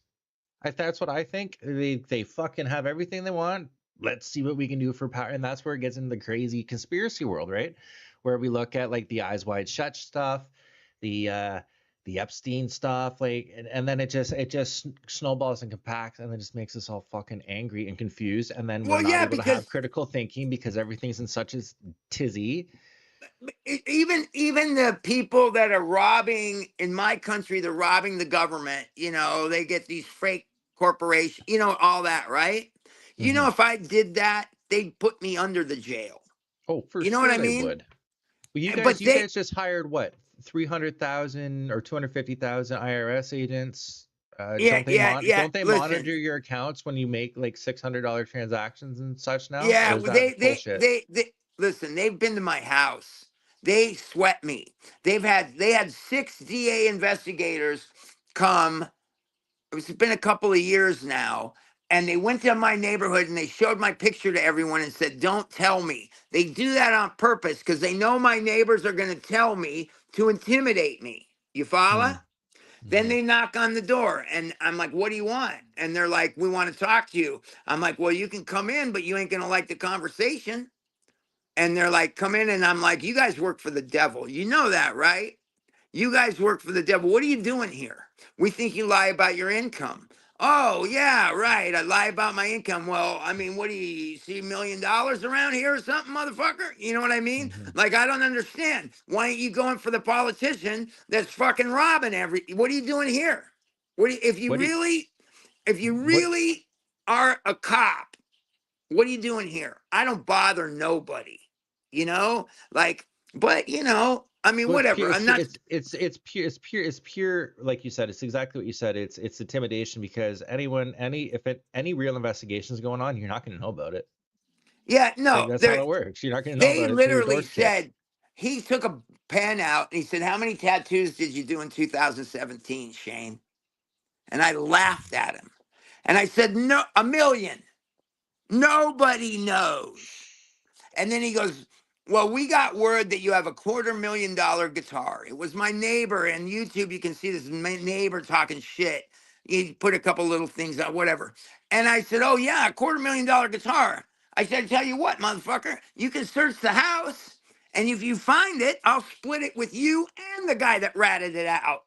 That's what I think. They fucking have everything they want. Let's see what we can do for power, and that's where it gets into the crazy conspiracy world, right? Where we look at like the eyes wide shut stuff, the Epstein stuff, like, and then it just snowballs and compacts, and then just makes us all fucking angry and confused, and then we're Well, not yeah, able to have because critical thinking because everything's in such a tizzy. even the people that are robbing in my country, they're robbing the government. They get these fake corporations. All that, right? Hmm. If I did that, they'd put me under the jail. Oh, for You know what sure I they mean? would. Well, you But guys, you they, guys just hired what, 300,000 or 250,000 IRS agents? yeah, yeah, yeah. Don't they Listen, monitor your accounts when you make like $600 transactions and such now? Or yeah, is that bullshit? they listen. They've been to my house. They sweat me. They had 6 DA investigators come. It's been a couple of years now, and they went to my neighborhood and they showed my picture to everyone and said, "Don't tell me." They do that on purpose because they know my neighbors are going to tell me to intimidate me. You follow? Then Mm-hmm. they knock on the door and I'm like, "What do you want?" And they're like, "We want to talk to you." I'm like, "Well, you can come in, but you ain't going to like the conversation." And they're like, "Come in." And I'm like, "You guys work for the devil. You know that, right? You guys work for the devil. What are you doing here? We think you lie about your income." "Oh, yeah, right. I lie about my income." "Well, I mean, what do you see, $1 million around here or something, motherfucker?" You know what I mean? Mm-hmm. Like, I don't understand. Why aren't you going for the politician that's fucking robbing what are you doing here? If you What do you, really, if you what really are a cop, what are you doing here? I don't bother nobody, you know? Like, but I mean, Well, it's whatever. pure. I'm not. It's pure. Like you said, it's exactly what you said. It's intimidation because any real investigation is going on, you're not going to know about it. Yeah, Like no, that's how it works. You're not going to know they about it till your literally door's kicked. said, he took a pen out and he said, "How many tattoos did you do in 2017, Shane?" And I laughed at him. And I said, "No, 1 million. Nobody knows." And then he goes, "Well, we got word that you have a $250,000 guitar." It was my neighbor, and YouTube, you can see this neighbor talking shit. He put a couple little things out, whatever. And I said, "Oh, yeah, a $250,000 guitar." I said, "Tell you what, motherfucker, you can search the house, and if you find it, I'll split it with you and the guy that ratted it out."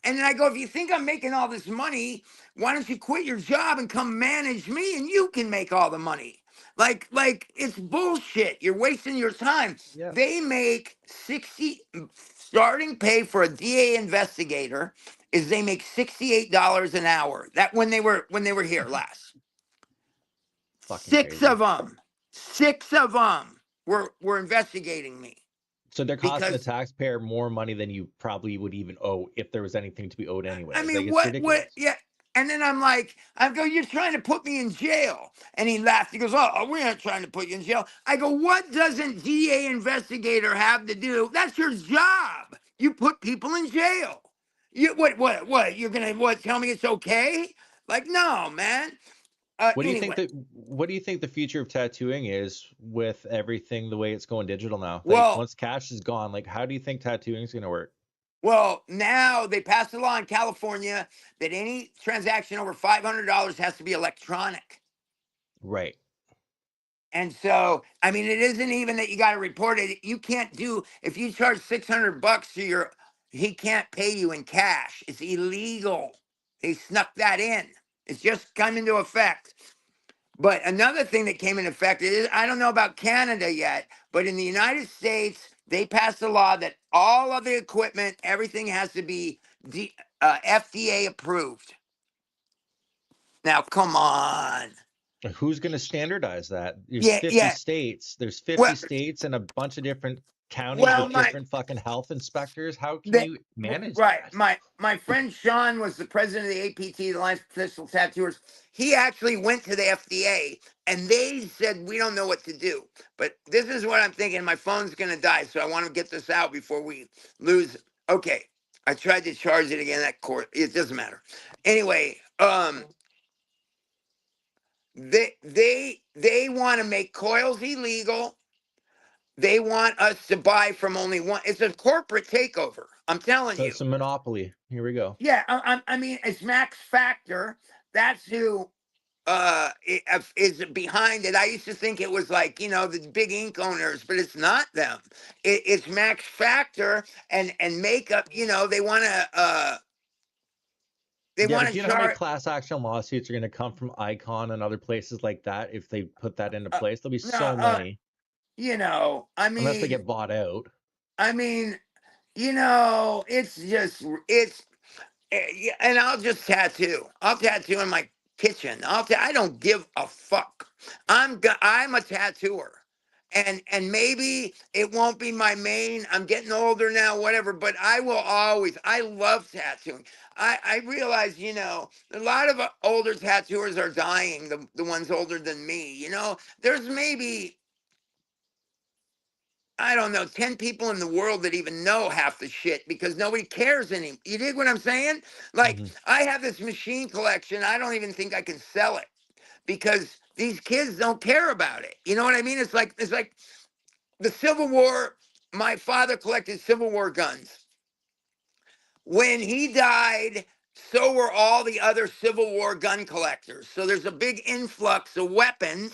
And then I go, "If you think I'm making all this money, why don't you quit your job and come manage me and you can make all the money?" Like it's bullshit. You're wasting your time. Yeah. They make 60 starting pay for a DA investigator is they make $68 an hour. That when they were here last. fucking Six crazy. of them. 6 of them were investigating me. So they're costing the Because taxpayer more money than you probably would even owe if there was anything to be owed I anyways. Like, mean, it's what, ridiculous. yeah. And then I go, you're trying to put me in jail. And he laughed. He goes, oh, we aren't trying to put you in jail. I go, what doesn't DA investigator have to do? That's your job. You put people in jail. You what? You're gonna tell me it's okay? Like, no, man. What do you think Anyway, the future of tattooing is with everything the way it's going digital now? Like, well, once cash is gone, like, how do you think tattooing is going to work? well, now they passed a law in California that any transaction over $500 has to be electronic. Right. And so, I mean, it isn't even that you got to report it. You can't do, if you charge $600 to he can't pay you in cash. It's illegal. They snuck that in. It's just come into effect. But another thing that came into effect is, I don't know about Canada yet, but in the United States, they passed a law that all of the equipment, everything has to be FDA approved. Now, come on. Who's going to standardize that? There's Yeah, 50 yeah. states. There's 50 Well, states and a bunch of different counties well, with different fucking health inspectors. How can The, you manage right. that? My friend Sean was the president of the APT, the Alliance of Professional Tattooers. He actually went to the FDA and they said, we don't know what to do. But this is what I'm thinking. My phone's going to die. So I want to get this out before we lose. Okay. I tried to charge it again. That court, it doesn't matter. Anyway, they want to make coils illegal. They want us to buy from only one. It's a corporate takeover. I'm telling So you. it's a monopoly. Here we go. Yeah, I mean, it's Max Factor. That's who is behind it. I used to think it was like, the big ink owners, but it's not them. It's Max Factor and makeup. They want to Yeah, but do you know how many charge. class action lawsuits are going to come from Icon and other places like that if they put that into place? There'll be No, so many, I unless they mean, get bought out. I mean, it's just yeah, and I'll just tattoo. I'll tattoo in my kitchen. I don't give a fuck. I'm a tattooer. And maybe it won't be my main. I'm getting older now, whatever, but I will always. I love tattooing. I realize, a lot of older tattooers are dying, the ones older than me. There's maybe, I don't know, 10 people in the world that even know half the shit because nobody cares anymore. You dig what I'm saying? Like, Hmm. I have this machine collection. I don't even think I can sell it because these kids don't care about it. You know what I mean? It's like the Civil War. My father collected Civil War guns. When he died, so were all the other Civil War gun collectors. So there's a big influx of weapons,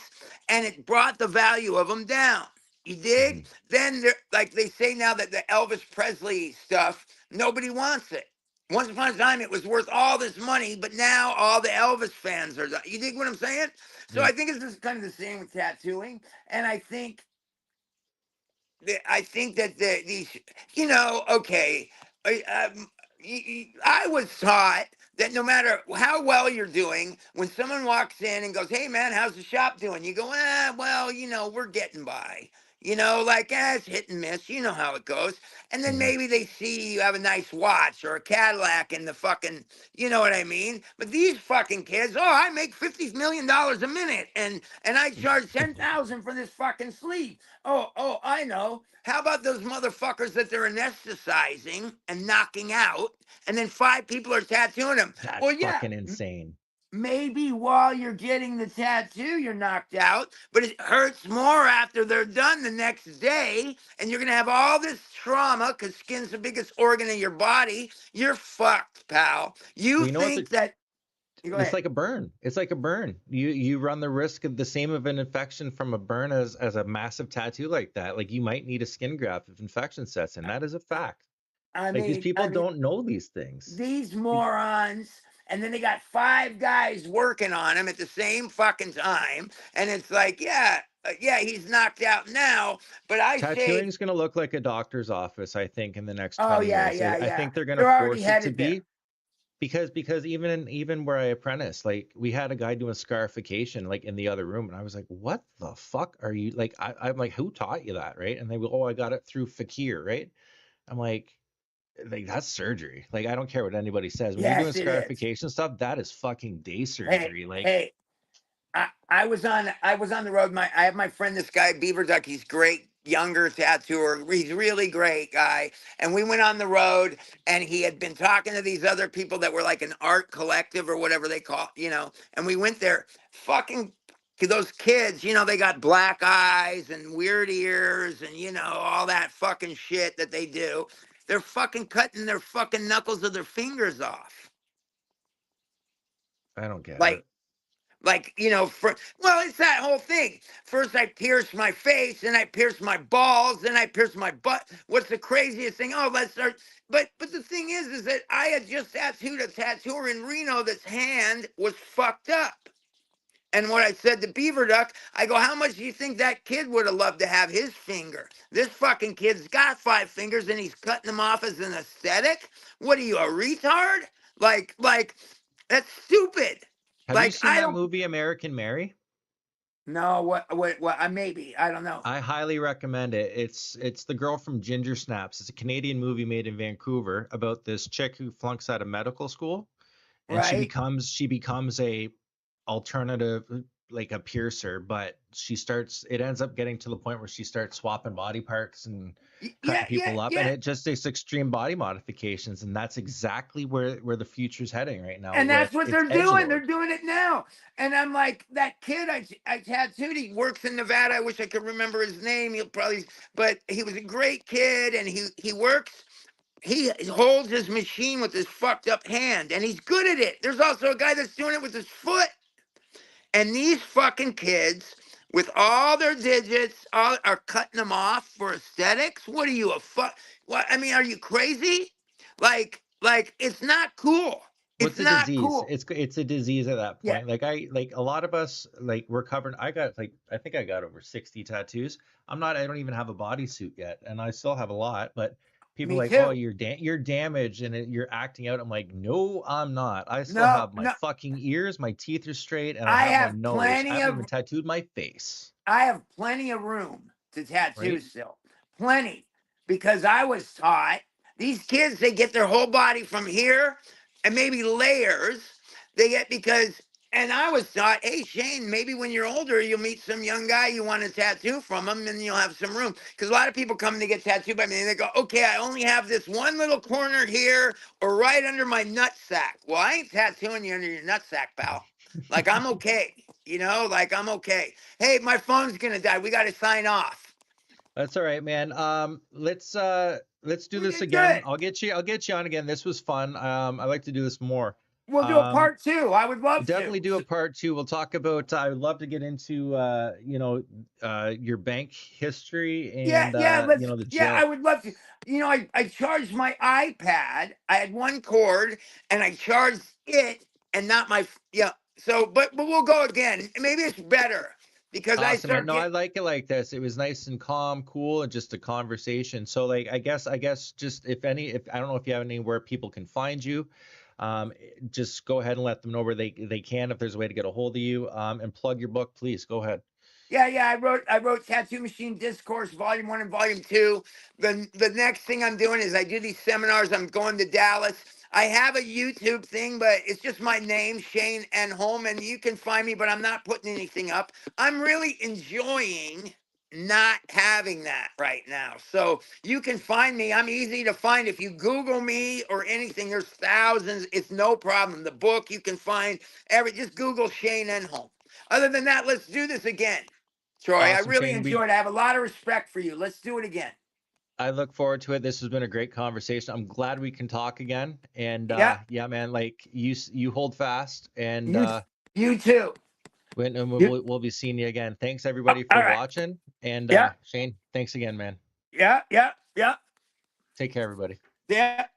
and it brought the value of them down. You Hmm. dig? Then, like they say now that the Elvis Presley stuff, nobody wants it. Once upon a time, it was worth all this money, but now all the Elvis fans are. You dig what I'm saying? So Yeah. I think it's just kind of the same with tattooing, and I think that these, okay, I was taught that no matter how well you're doing, when someone walks in and goes, "Hey, man, how's the shop doing?" You go, well, we're getting by. Like, it's hit and miss. You know how it goes. And then Hmm. maybe they see you have a nice watch or a Cadillac in the fucking, you know what I mean? But these fucking kids, I make $50 million a minute, and I charge 10,000 for this fucking sleeve. Oh, I know. How about those motherfuckers that they're anesthetizing and knocking out, and then 5 people are tattooing them? That's Well, yeah, fucking insane. maybe while you're getting the tattoo, you're knocked out, but it hurts more after they're done the next day, and you're gonna have all this trauma because skin's the biggest organ in your body. You're fucked, pal. You Well, you know what? think that? Go It's ahead. like a burn. It's like a burn. You run the risk of the same of an infection from a burn as a massive tattoo like that. Like, you might need a skin graft if infection sets in. That is a fact. I Like, these mean, people don't know these things. these morons, and then they got 5 guys working on him at the same fucking time, and it's like, yeah, he's knocked out now, but I say, Tattooing's going to look like a doctor's office, I think, in the next oh 20 yeah, years. yeah, I yeah, think they're going to they're already force it to headed there. be, because even where I apprenticed, like we had a guy doing scarification like in the other room, and I was like, what the fuck are you like? I'm like, who taught you that, right? And they go, oh, I got it through fakir, right? I'm like that's surgery. Like I don't care what anybody says. When you're doing Yes, it is. scarification stuff, that is fucking day Hey, surgery. Like hey, I was on the road. I have my friend, this guy Beaver Duck. He's great, younger tattooer. He's really great guy. And we went on the road, and he had been talking to these other people that were like an art collective or whatever they call, And we went there. Fucking those kids, they got black eyes and weird ears and all that fucking shit that they do. They're fucking cutting their fucking knuckles of their fingers off. I don't get Like, it. it's that whole thing. First I pierced my face, then I pierced my balls, then I pierced my butt. What's the craziest thing? Oh, let's start. But the thing is that I had just tattooed a tattooer in Reno that's hand was fucked up. And what I said to Beaver Duck, I go, how much do you think that kid would have loved to have his finger? This fucking kid's got 5 fingers and he's cutting them off as an aesthetic? What are you, a retard? Like, that's stupid. Have you Like, seen I that don't. movie American Mary? No, what, maybe, I don't know. I highly recommend it. It's the girl from Ginger Snaps. It's a Canadian movie made in Vancouver about this chick who flunks out of medical school, and Right? she becomes a alternative, like a piercer, but it ends up getting to the point where she starts swapping body parts and cutting Yeah, yeah, people up, and yeah. it just takes extreme body modifications, and that's exactly where the future's heading right now And with that's what it's they're doing. They're edgelord. doing it now. And I'm like, that kid I tattooed, he works in Nevada. I wish I could remember his name. He'll probably, but he was a great kid, and he works. He holds his machine with his fucked up hand, and he's good at it. There's also a guy that's doing it with his foot. And these fucking kids, with all their digits, are cutting them off for aesthetics. What are you, a fuck? What, I mean, are you crazy? Like it's not cool. It's What's a not disease? cool. It's a disease at that Yeah. point. Like a lot of us like we're covered. I think I got over 60 tattoos. I don't even have a bodysuit yet, and I still have a lot, but people are Me like, "Oh, too. you're damaged and you're acting out." I'm like, "No, I'm not. I still No, have my no. fucking ears, my teeth are straight, and I I have my have nose. I plenty haven't even of tattooed my face." I have plenty of room to tattoo Right? still. Plenty. Because I was taught these kids, they get their whole body from here and maybe layers. They get and I was taught, hey, Shane, maybe when you're older, you'll meet some young guy you want a tattoo from him and you'll have some room. Because a lot of people come to get tattooed by me and they go, okay, I only have this one little corner here or right under my nutsack. Well, I ain't tattooing you under your nutsack, pal. Like, I'm okay. Like I'm okay. Hey, my phone's gonna die. We gotta sign off. That's all right, man. Let's do We this did good. again. I'll get you on again. This was fun. I like to do this more. We'll do a Um, part 2. I would love to. Definitely do a part 2. We'll talk about. I would love to get into your bank history Yeah, and yeah, the I jail. would love to. I charged my iPad. I had one cord and I charged it and not my, yeah. So, but we'll go again. Maybe it's better because I Awesome, man. start No, I getting, like it like this. It was nice and calm, cool, and just a conversation. So, like, I guess, just if I don't know if you have anywhere people can find you, just go ahead and let them know where they can if there's a way to get a hold of you. And plug your book, please. Go ahead. yeah. I wrote Tattoo Machine Discourse Volume 1 and Volume 2. The next thing I'm doing is I do these seminars. I'm going to Dallas. I have a YouTube thing, but it's just my name, Shane Enholm, and you can find me, but I'm not putting anything up. I'm really enjoying not having that right now. So you can find me. I'm easy to find. If you Google me or anything, there's thousands. It's no problem. The book you can find just Google Shane Enholm. Other than that, let's do this again. Troy, I Awesome, really Shane. enjoyed it. I have a lot of respect for you. Let's do it again. I look forward to it. This has been a great conversation. I'm glad we can talk again. And Yeah, yeah, man, like you hold fast, and you you too. You, we'll be seeing you again. Thanks everybody for all right. watching. And Yeah, Shane, thanks again, man. yeah. Take care, everybody. Yeah.